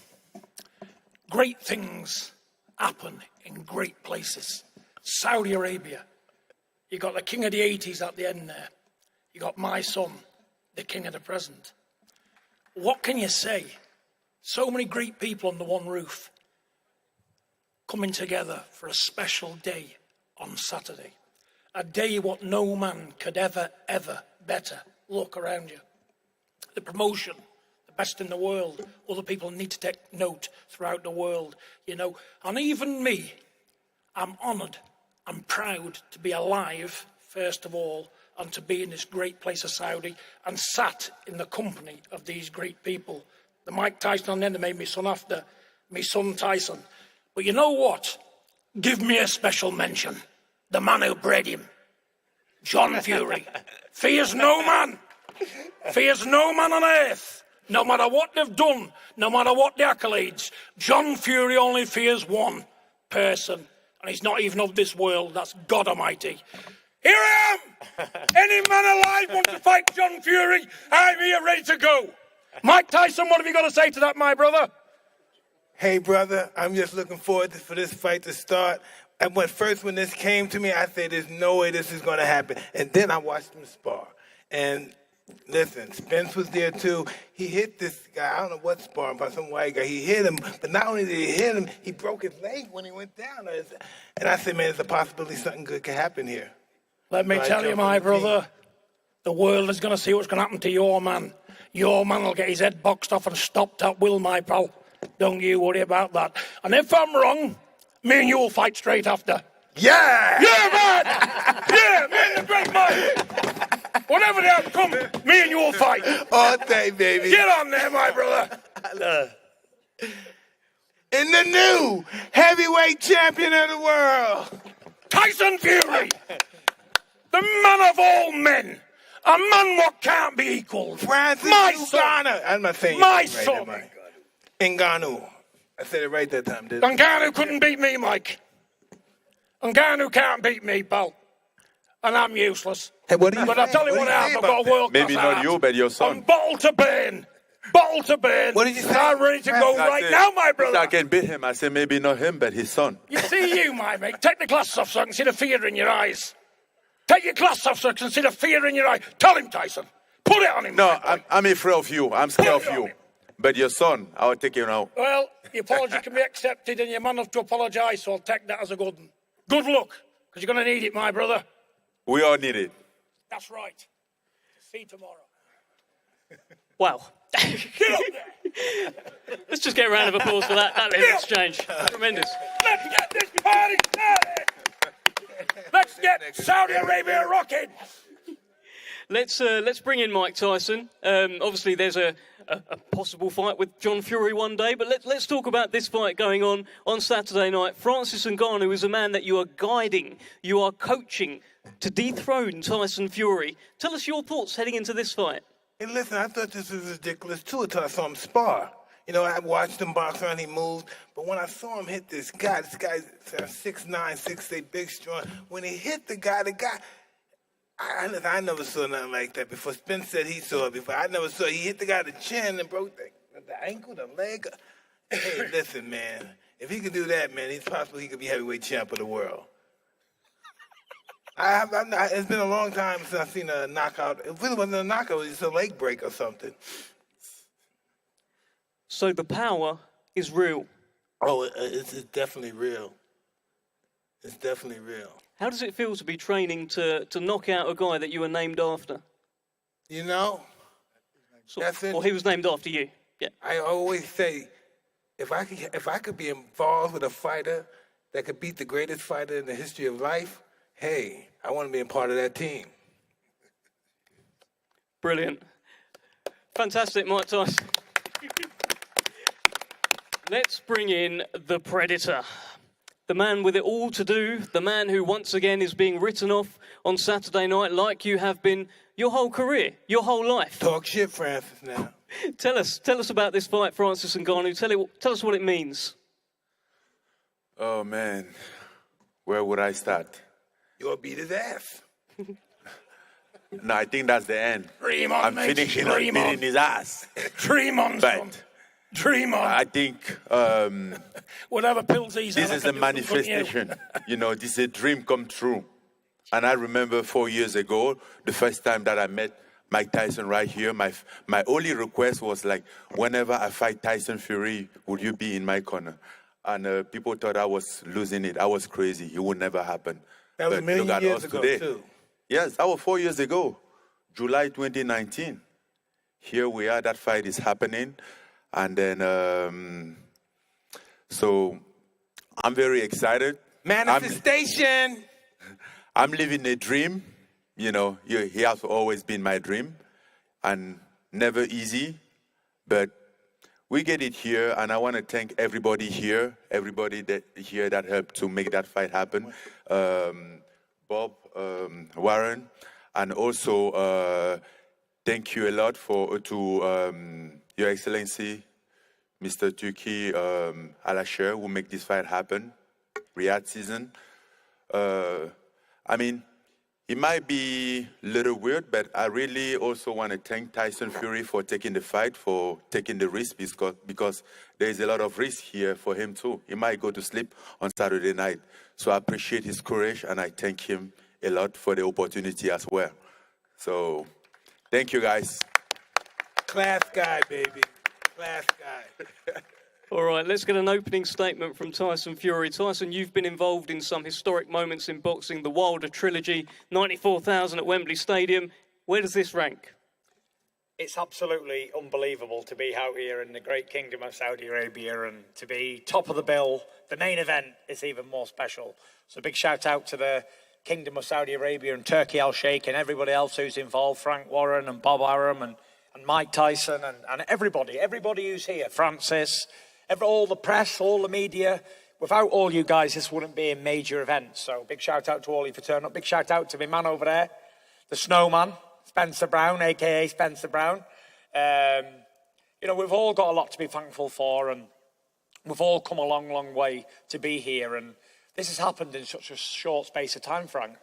Great things happen in great places. Saudi Arabia. You got the king of the 80s at the end there. You got my son, the king of the present. What can you say? So many great people under one roof coming together for a special day on Saturday. A day what no man could ever better. Look around you. The promotion, the best in the world. Other people need to take note throughout the world, you know. And even me, I'm honoured. I'm proud to be alive, first of all, and to be in this great place of Saudi and sat in the company of these great people. The Mike Tyson on the end made me son after me son Tyson. But you know what? Give me a special mention. The man who bred him, John Fury. Fears no man. Fears no man on earth. No matter what they've done, no matter what the accolades, John Fury only fears one person, and he's not even of this world. That's God Almighty. Here I am! Any man alive wants to fight John Fury? I'm here ready to go. Mike Tyson, what have you got to say to that, my brother? Hey, brother, I'm just looking forward for this fight to start. And when this came to me, I said, there's no way this is going to happen. And then I watched him spar. And listen, Spence was there too. He hit this guy, I don't know what sparring, by some white guy. He hit him, but not only did he hit him, he broke his leg when he went down. And I said, man, there's a possibility something good could happen here. Let me tell you, my brother, the world is going to see what's going to happen to your man. Your man will get his head boxed off and stopped at will, my pal. Don't you worry about that. And if I'm wrong, me and you will fight straight after. Yeah! Yeah, man! Yeah, me and the great man! Whatever the outcome, me and you will fight. All day, baby. Get on there, my brother. In the new heavyweight champion of the world, Tyson Fury, the man of all men, a man what can't be equalled. Francis My son. son. I'm not saying My it right son. there, Mike. Ngannou. I said it right that time, didn't I? Ngannou couldn't beat me, Mike. Ngannou can't beat me, pal. And I'm useless. Hey, what do you but I'll tell you what I have. I've got a world class Maybe not you, but your son. I'm bottle to burn. Bottle to burn. What did you say? I'm ready to go right now, my brother. I can beat him. I say maybe not him, but his son. You see you, my mate. Take the glasses off so I can see the fear in your eyes. Take your glasses off so I can see the fear in your eye. Tell him, Tyson. Put it on him. No, I'm afraid of you. I'm scared of you. But your son, I'll take him out. Well, your apology can be accepted and you're man enough to apologise, so I'll take that as a good one. Good luck, because you're going to need it, my brother. We all need it. That's right. See you tomorrow. Wow. Let's just get a round of applause for that little exchange. Tremendous. Let's get this party started. Let's get Saudi Arabia rocking. Let's bring in Mike Tyson. Obviously, there's a possible fight with John Fury one day, but let's talk about this fight going on Saturday night. Francis Ngannou is a man that you are guiding, you are coaching to dethrone Tyson Fury. Tell us your thoughts heading into this fight. Hey, listen, I thought this was ridiculous too until I saw him spar. You know, I watched him box around, he moved, but when I saw him hit this guy's 6'9", 6'8", big, strong. When he hit the guy, I never saw nothing like that before. Spence said he saw it before. I never saw it. He hit the guy in the chin and broke the ankle, the leg. Hey, listen, man. If he could do that, man, it's possible he could be heavyweight champ of the world. It's been a long time since I've seen a knockout. It really wasn't a knockout. It was just a leg break or something. So the power is real. Oh, it's definitely real. It's definitely real. How does it feel to be training to knock out a guy that you were named after? You know, that's it. Or he was named after you. Yeah. I always say, if I could be involved with a fighter that could beat the greatest fighter in the history of life, hey, I want to be a part of that team. Brilliant. Fantastic, Mike Tyson. Let's bring in the Predator. The man with it all to do, the man who once again is being written off on Saturday night like you have been your whole career, your whole life. Talk shit, Francis, now. Tell us about this fight, Francis Ngannou. Tell us what it means. Oh, man. Where would I start? You'll beat his ass. No, I think that's the end. Dream on, I'm mate. finishing on Dream beating on. his ass. Dream on, son. But Dream on. I think Whatever pills he's this on, is I a can do for you. manifestation. You know, this is a dream come true. And I remember 4 years ago, the first time that I met Mike Tyson right here, my only request was like, whenever I fight Tyson Fury, would you be in my corner? And people thought I was losing it. I was crazy. It would never happen. That was But a million look at years us ago, today. too. Yes, that was 4 years ago, July 2019. Here we are, that fight is happening. And then, so I'm very excited. Manifestation. I'm living a dream. You know, he has always been my dream. And never easy, but we get it here. And I want to thank everybody here, that helped to make that fight happen. Bob, Warren, and also thank you a lot to Your Excellency, Mr. Turki Alasher, who make this fight happen. Riyadh season. I mean, it might be a little weird, but I really also want to thank Tyson Fury for taking the fight, for taking the risk, because there's a lot of risk here for him too. He might go to sleep on Saturday night. So I appreciate his courage, and I thank him a lot for the opportunity as well. So thank you, guys. Class guy, baby. Class guy. All right, let's get an opening statement from Tyson Fury. Tyson, you've been involved in some historic moments in boxing, the Wilder trilogy, 94,000 at Wembley Stadium. Where does this rank? It's absolutely unbelievable to be out here in the great kingdom of Saudi Arabia and to be top of the bill. The main event is even more special. So big shout out to the Kingdom of Saudi Arabia and Turkey Al Sheikh and everybody else who's involved, Frank Warren and Bob Arum and Mike Tyson and everybody who's here, Francis, all the press, all the media. Without all you guys, this wouldn't be a major event. So big shout out to all you for turning up. Big shout out to my man over there, the snowman, Spencer Brown, a.k.a. Spencer Brown. You know, we've all got a lot to be thankful for, and we've all come a long, long way to be here. And this has happened in such a short space of time, Frank.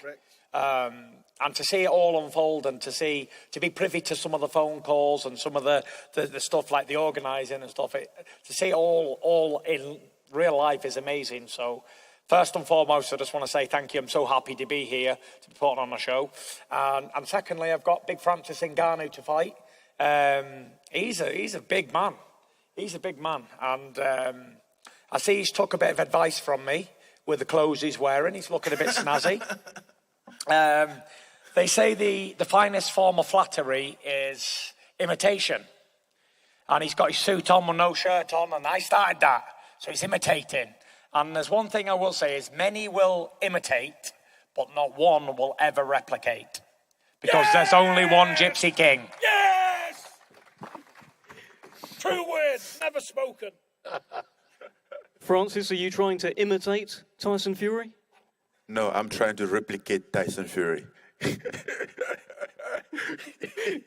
And to see it all unfold and to be privy to some of the phone calls and some of the stuff like the organising and stuff, to see it all in real life is amazing. So first and foremost, I just want to say thank you. I'm so happy to be here to be putting on a show. And secondly, I've got big Francis Ngannou to fight. He's a big man. He's a big man. And I see he's took a bit of advice from me with the clothes he's wearing. He's looking a bit snazzy. They say the finest form of flattery is imitation. And he's got his suit on with no shirt on, and I started that. So he's imitating. And there's one thing I will say is many will imitate, but not one will ever replicate. Because there's only one Gypsy King. Yes! True words, never spoken. Francis, are you trying to imitate Tyson Fury? No, I'm trying to replicate Tyson Fury.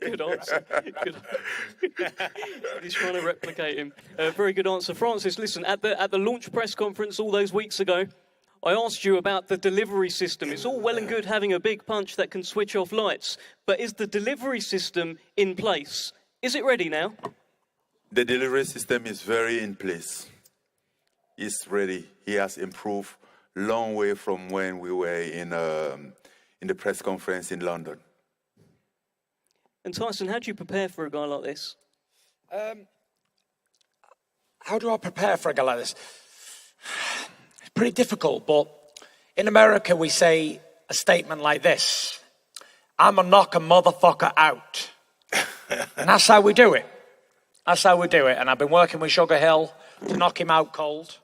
Good answer. Good. He's trying to replicate him. Very good answer. Francis, listen, at the launch press conference all those weeks ago, I asked you about the delivery system. It's all well and good having a big punch that can switch off lights, but is the delivery system in place? Is it ready now? The delivery system is very in place. It's ready. He has improved long way from when we were in the press conference in London. And Tyson, how do you prepare for a guy like this? How do I prepare for a guy like this? It's pretty difficult, but in America we say a statement like this: I'm a knock a motherfucker out. And that's how we do it. That's how we do it. And I've been working with Sugar Hill to knock him out cold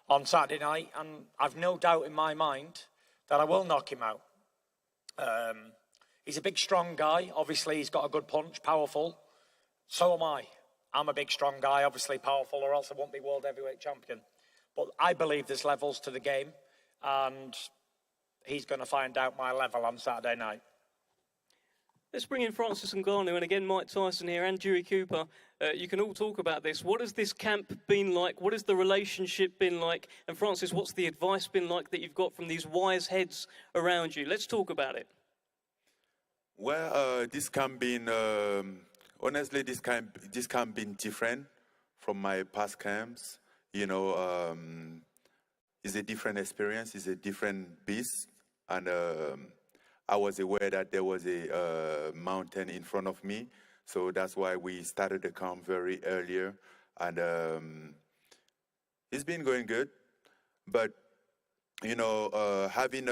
on Saturday night, and I've no doubt in my mind that I will knock him out. He's a big, strong guy. Obviously, he's got a good punch, powerful. So am I. I'm a big, strong guy, obviously powerful, or else I won't be world heavyweight champion. But I believe there's levels to the game, and he's going to find out my level on Saturday night. Let's bring in Francis Ngannou, and again, Mike Tyson here, and Dewey Cooper. You can all talk about this. What has this camp been like? What has the relationship been like? And Francis, what's the advice been like that you've got from these wise heads around you? Let's talk about it. Well, this camp been, honestly, this camp been different from my past camps. You know, it's a different experience, it's a different beast. And I was aware that there was a mountain in front of me. So that's why we started the camp very earlier. And it's been going good. But, you know, having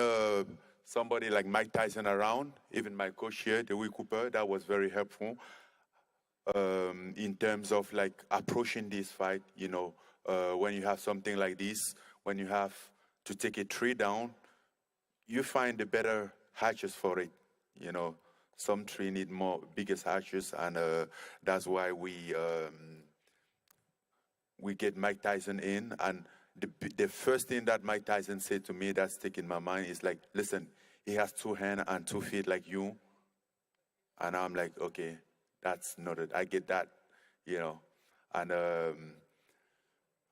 somebody like Mike Tyson around, even my coach here, Dewey Cooper, that was very helpful in terms of like approaching this fight. You know, when you have something like this, when you have to take a 3 down, you find the better hatches for it. You know, some 3 need more biggest hatches, and that's why we get Mike Tyson in. And the first thing that Mike Tyson said to me that's sticking in my mind is like, listen, he has 2 hands and 2 feet like you. And I'm like, okay, that's noted. I get that, you know. And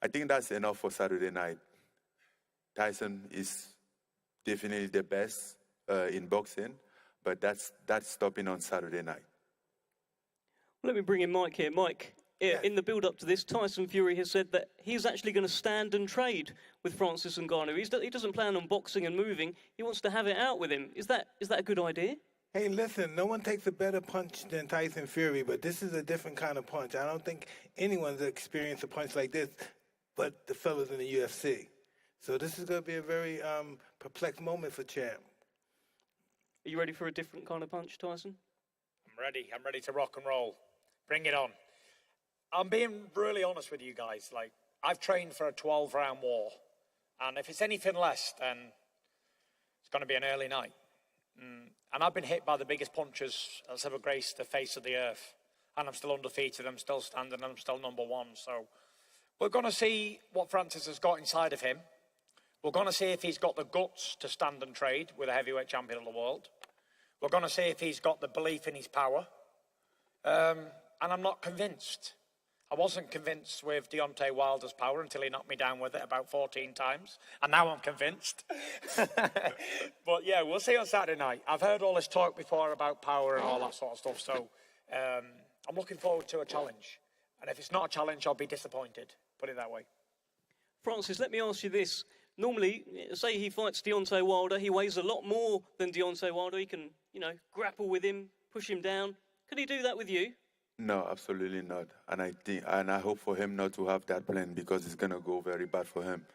I think that's enough for Saturday night. Tyson is definitely the best in boxing, but that's stopping on Saturday night. Let me bring in Mike here. Mike, in the build-up to this, Tyson Fury has said that he's actually going to stand and trade with Francis Ngannou. He doesn't plan on boxing and moving. He wants to have it out with him. Is that a good idea? Hey, listen, no one takes a better punch than Tyson Fury, but this is a different kind of punch. I don't think anyone's experienced a punch like this but the fellas in the UFC. So this is going to be a very perplexed moment for Champ. Are you ready for a different kind of punch, Tyson? I'm ready. I'm ready to rock and roll. Bring it on. I'm being really honest with you guys. Like, I've trained for a 12-round war, and if it's anything less, then it's going to be an early night. And I've been hit by the biggest punches that's ever graced the face of the earth, and I'm still undefeated. I'm still standing. I'm still number one. So we're going to see what Francis has got inside of him. We're going to see if he's got the guts to stand and trade with a heavyweight champion of the world. We're going to see if he's got the belief in his power. And I'm not convinced. I wasn't convinced with Deontay Wilder's power until he knocked me down with it about 14 times. And now I'm convinced. But yeah, we'll see on Saturday night. I've heard all this talk before about power and all that sort of stuff. So I'm looking forward to a challenge. And if it's not a challenge, I'll be disappointed. Put it that way. Francis, let me ask you this. Normally, say he fights Deontay Wilder, he weighs a lot more than Deontay Wilder. He can, grapple with him, push him down. Could he do that with you? No, absolutely not. And I hope for him not to have that plan because it's gonna go very bad for him.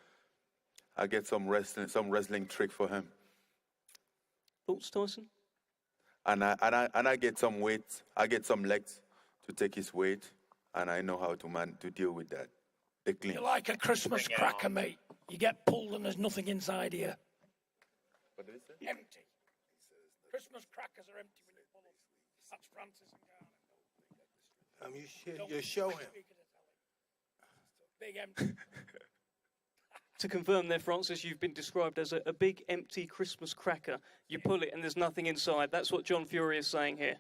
I get some wrestling trick for him. Thoughts, Tyson? And I get some weight. I get some legs to take his weight, and I know how to deal with that. The clean. You're like a Christmas cracker, mate. You get pulled and there's nothing inside here. What did he say? Empty. Christmas crackers are empty when you pull them. That's Francis and Ghana. You show him. Big empty. To confirm there, Francis, you've been described as a big empty Christmas cracker. You pull it and there's nothing inside. That's what John Fury is saying here.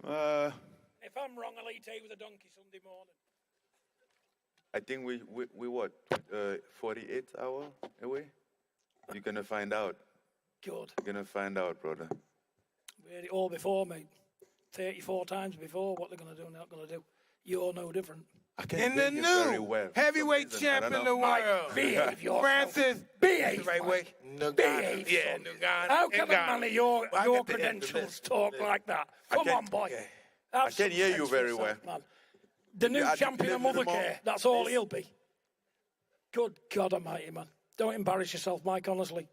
If I'm wrong, I'll eat hay with a donkey Sunday morning. I think we what 48 hours away. You're gonna find out. Good. You're gonna find out, brother. We had it all before, mate. 34 times before. What they're gonna do and not gonna do. You're no different. In the new heavyweight champ in the world, behave yourself. Francis. Behave. Right way. Behave. Yeah, Ngannou. How can a man of your credentials talk like that? Come on, boy. I can hear you very well. Man. The new champion of Mothercare, that's all he'll be. Good God almighty, man. Don't embarrass yourself, Mike, honestly.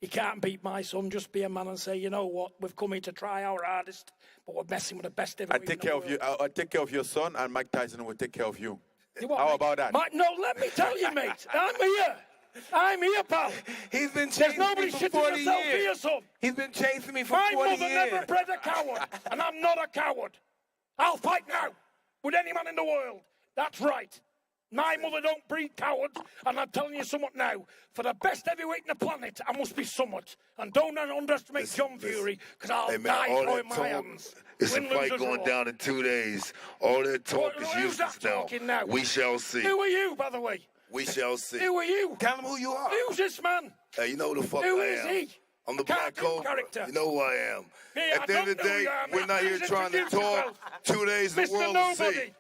You can't beat my son. Just be a man and say, you know what, we've come here to try our hardest, but we're messing with the best I take care of you. I'll take care of your son, and Mike Tyson will take care of you. How about that? Mike, no, let me tell you, mate. I'm here, pal. He's been chasing me for 40 years. He's been chasing me for 40 years. My mother never bred a coward, and I'm not a coward. I'll fight now with any man in the world. That's right. My mother don't breed cowards, and I'm telling you somewhat now. For the best heavyweight in the planet, I must be somewhat. And don't underestimate John Fury, because I'll die throwing my hands. It's a fight going down in 2 days. All that talk is useless now. We shall see. Who are you, by the way? We shall see. Who are you? Tell him who you are. Who's this man? Hey, you know who the fuck Who I is am. he? I'm the Black Cobra. Character. You know who I am. Hey, At the end of the day, we're not here trying to talk. 2 days the world will see.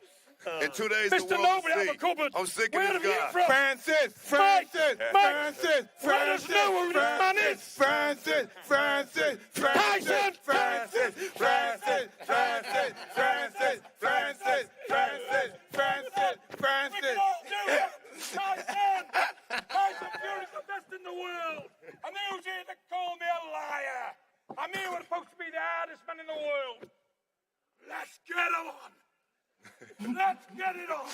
In 2 days the world will see. I'm sick of this guy. Francis. Tyson Fury's the best in the world. And who's here to call me a liar? I'm here, we're supposed to be the hardest man in the world. Let's get it on. Let's get it on.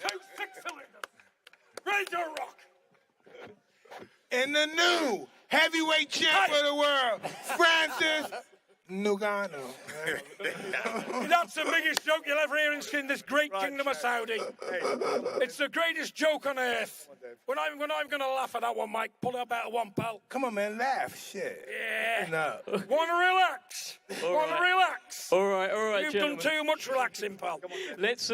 2 6-cylinders. Ready to rock. In the new heavyweight champ of the world, Francis Ngannou. That's the biggest joke you'll ever hear in this great kingdom of Saudi. It's the greatest joke on earth. We're not even going to laugh at that one, Mike. Pull it up out of one, pal. Come on, man, laugh. Shit. Yeah. No. Want to relax? Want to relax? All right, You You've done too much relaxing, pal. Let's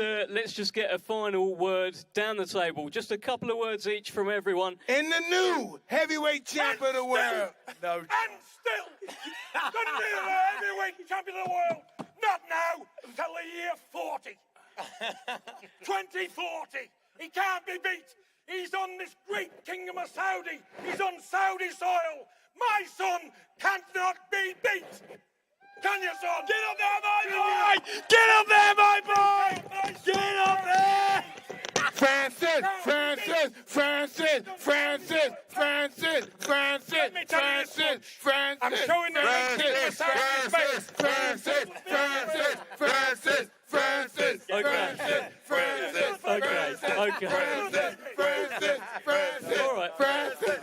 just get a final word down the table. Just a couple of words each from everyone. In the new heavyweight champ of the world. No. And still, couldn't be the heavyweight champion of the world. Not now, until the year 40. 2040. He can't be beat. He's on this great kingdom of Saudi. He's on Saudi soil. My son cannot be beat. Can you, son? Get up there, my boy! Get up there, my boy! Get up there! Francis. I'm showing them Francis. Okay. All right. Francis.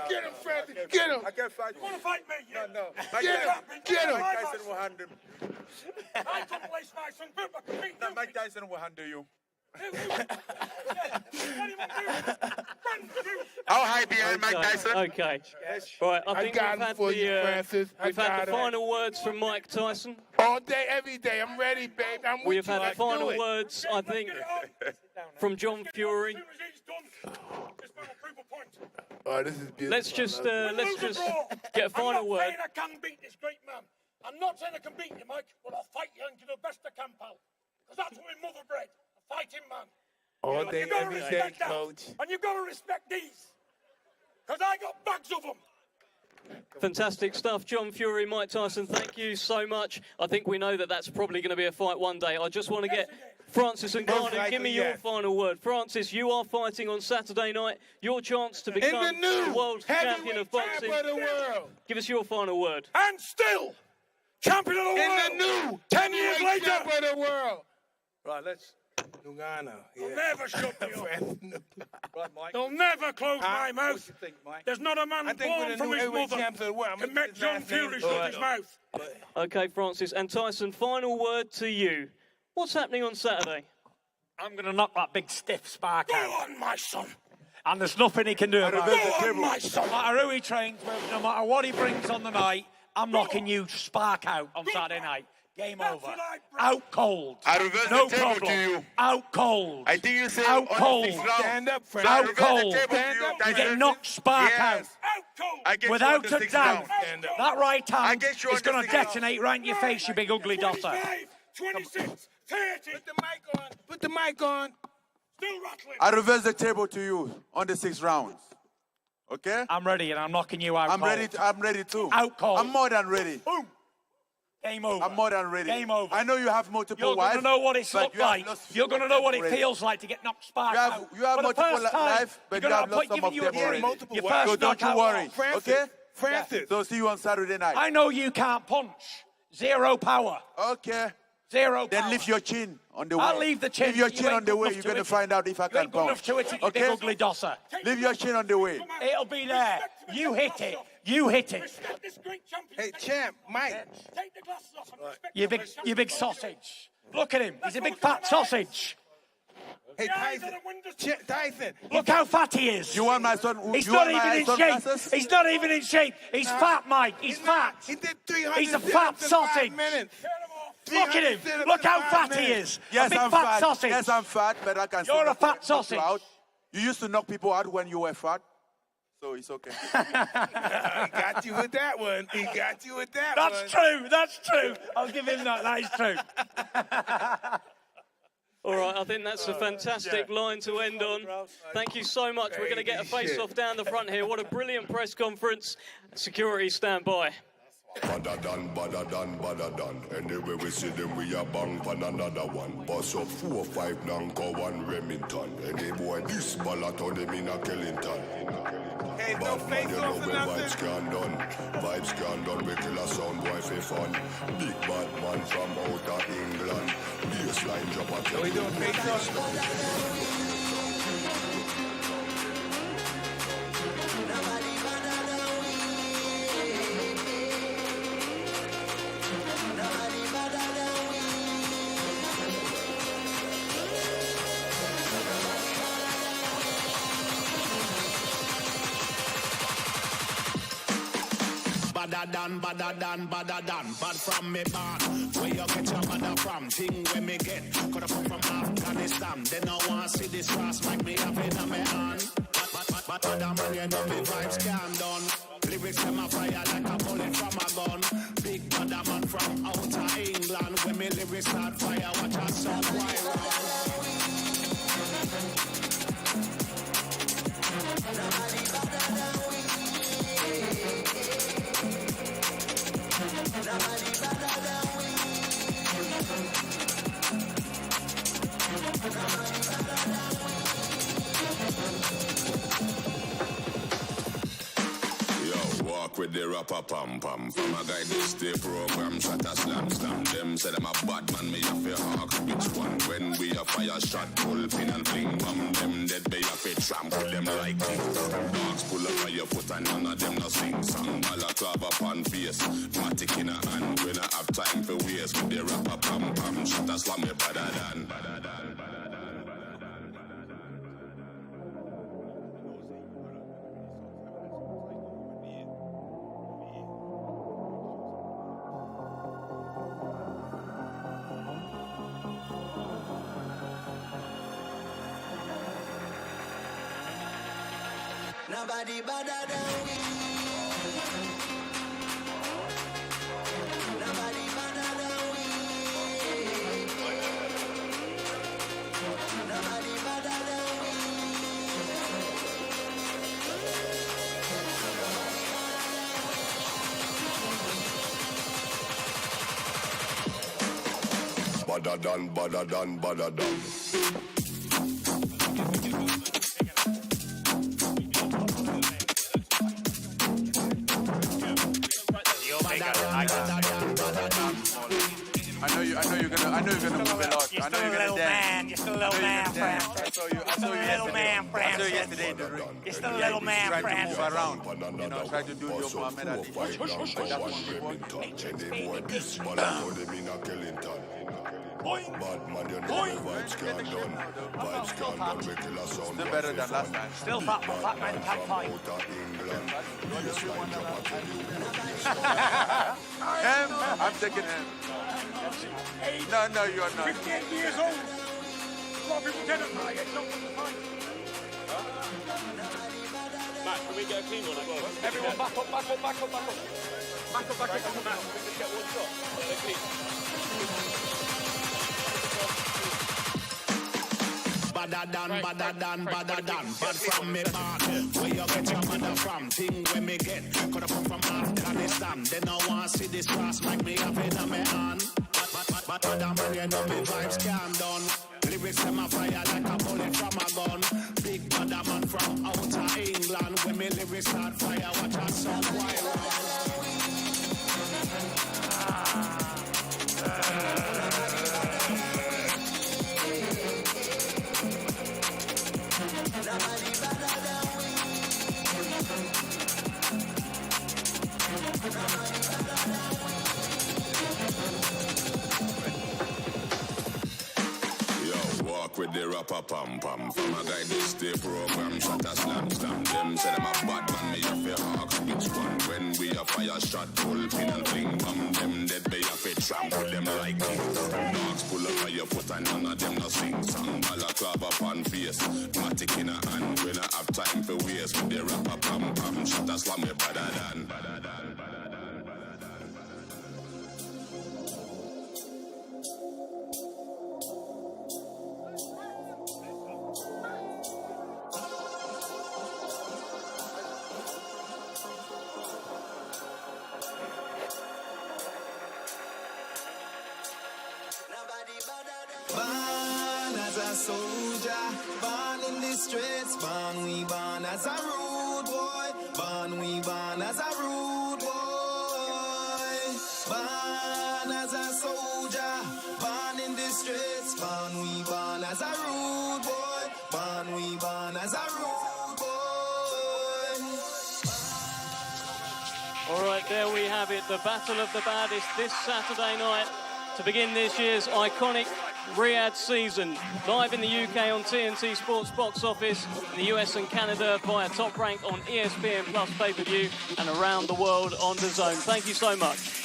Get him, Francis. Get him. I can't fight. You want to fight me? No. Get him. Mike Tyson will handle him. I couldn't place my son, but I can beat you. Mike Tyson will handle you. How high behind Mike Tyson? Okay. Right, I think we've had the final words from Mike Tyson. All day, every day. I'm ready, babe. We have had the final words, I think, from John Fury. Oh, this is beautiful. Let's just get a final word. I'm not saying I can beat this great man. I'm not saying I can beat you, Mike, but I'll fight you and do the best I can, pal. Because that's what my mother bred. A fighting man. All day, every day, coach. And you've got to respect these. Because I got bags of them. Fantastic stuff. John Fury, Mike Tyson, thank you so much. I think we know that that's probably going to be a fight one day. I just want to get Francis Ngannou, give me your final word. Francis, you are fighting on Saturday night. Your chance to become the world champion of boxing. Of the world. Give us your final word. And still, champion of the world. In the new 10 years later. Champion of the world. Right, let's. Ngannou. They'll never shut me up. Right, Mike. They'll never close my mouth. What do you think, Mike? There's not a man born from his mother can make John Fury shut his mouth. Okay, Francis. And Tyson, final word to you. What's happening on Saturday? I'm going to knock that big stiff spark out. Go on, my son. And there's nothing he can do about it. Go on, my son. No matter who he trains with, no matter what he brings on the night, I'm knocking you spark out on Saturday night. Game over. Out cold. I reverse no the table problem. to you. Out cold. I think you said out cold. Stand up, friend. Out cold. You get knocked spark out. Without a doubt. That right hand is going to detonate right in your face, you big ugly dosser. 26, 30. Put the mic on. Still rattling. I reverse the table to you on the 6 rounds. Okay? I'm ready and I'm knocking you out. I'm ready too. Out cold. I'm more than ready. Boom. Game over. I'm more than ready. Game over. I know you have multiple You're wives. going to know what it's looked like. You're going to know what it feels like to get knocked spark out. You have multiple lives, but you have lost some of them already. So don't you worry. Okay? Francis. So see you on Saturday night. I know you can't punch. Zero power. Okay. Zero power. Then lift your chin on the way. I'll leave the chin. Leave your chin on the way. You're going to find out if I can punch. Okay? Big ugly dosser. Leave your chin on the way. It'll be there. You hit it. You hit it. Hey, champ, Mike. Take the glasses off and respect You big sausage. Look at him. He's a big fat sausage. Hey, Tyson. Look how fat he is. You want my son? He's not even in shape. He's not even in shape. He's fat, Mike. He's fat. He did 300. He's a fat sausage. Look at him. Look how fat he is. Yes, a big I'm fat sausage. Yes, I'm fat, but I can. You're a fat sausage. You used to knock people out when you were fat, so it's okay. He got you with that one. He got you with that That's one. true. That's true. I'll give him that. That is true. All right, I think that's a fantastic line to end on. Thank you so much. We're going to get a face-off down the front here. What a brilliant press conference. Security, stand by. Badder done. Anyway, we see them, we are bang for another one. Bust up 4 or 5 Nanko, 1 Remington. Any boy, this ballot on them in a Kellington. Hey, no Bad man, face you know off when or nothing. vibes can done. Vibes can done, we kill a sound boy for fun. Big bad man from out of England. Baseline drop a Are we doing face off? Bad from me born. Where you get your mother from? Thing where me get. Coulda come from Afghanistan. They no want see this cross like me have it on me hand. But man, you know me vibes can't done. Lyrics them a fire like a bullet from a gun. Big brother man from outer England. When me lyrics start fire, watch a song why run. Nobody better than we. Nobody better than we. Nobody better than we. Walk with the rapper pam pam. From a guy this day program shot a slam slam. Them say them a bad man, me have to ask which one. When we a fire shot, pull pin and fling bomb. Them dead be have to trample them like kings. Dogs pull up on your foot and none of them no sing song. Balaclava upon face, matic in a hand. We not have time for waste with the rapper pam pam. Shot a slam me better than. Nobody better than we. Nobody better than we. Nobody better than we. Badder than, badder than, badder than. I know you're gonna move a lot. I know you're gonna dance. Just a little man, friend. I saw you yesterday. I saw you yesterday in the ring. Just a little man, Try friend. to move around. You know, try to do your Muhammad Ali. Bad man, you know the vibes can't done. Vibes can't done, we kill a sound. Still better than last time. Still fat man, tag fight. I'm taking him. No, you are not. 58 years old. A lot of people dead at my age, not from the fight. Matt, can we get a clean one as well? Everyone back up. Back up on the mat. We just get one shot. They're clean. Badder than. Bad from me born. Where you get your mother from? Thing where me get. Coulda come from Afghanistan. They no want see this cross like me have it on me hand. But man, you know me vibes can't done. Lyrics them a fire like a bullet from a gun. Big brother man from outer England. When me lyrics start fire, watch a song why run. Nobody better than we. Nobody better than we. Yo, walk with the rapper pam pam. From a guy this day program shot a slam slam. Them say them a bad man, me have to ask which one. When we a fire shot, pull pin and fling bomb. Them dead be have to trample them like kings. Dogs pull up on your foot and none of them no sing song. Balaclava upon face, matic in a hand. We not have time for waste with the rapper pam pam. Shot a slam me better than. Born as a soldier, born in the streets, born we born as a rude boy, born we born as a rude boy. Born as a soldier, born in the streets, born we born as a rude boy, born we born as a rude boy. All right, there we have it. The Battle of the Baddest this Saturday night to begin this year's iconic Riyadh season. Live in the UK on TNT Sports Box Office, in the US and Canada via Top Rank on ESPN Plus pay-per-view, and around the world on DAZN. Thank you so much.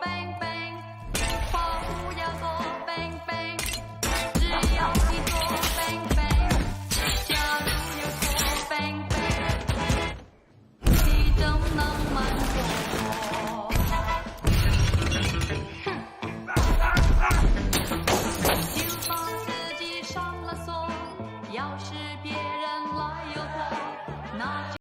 bang bang，保护要多 bang bang。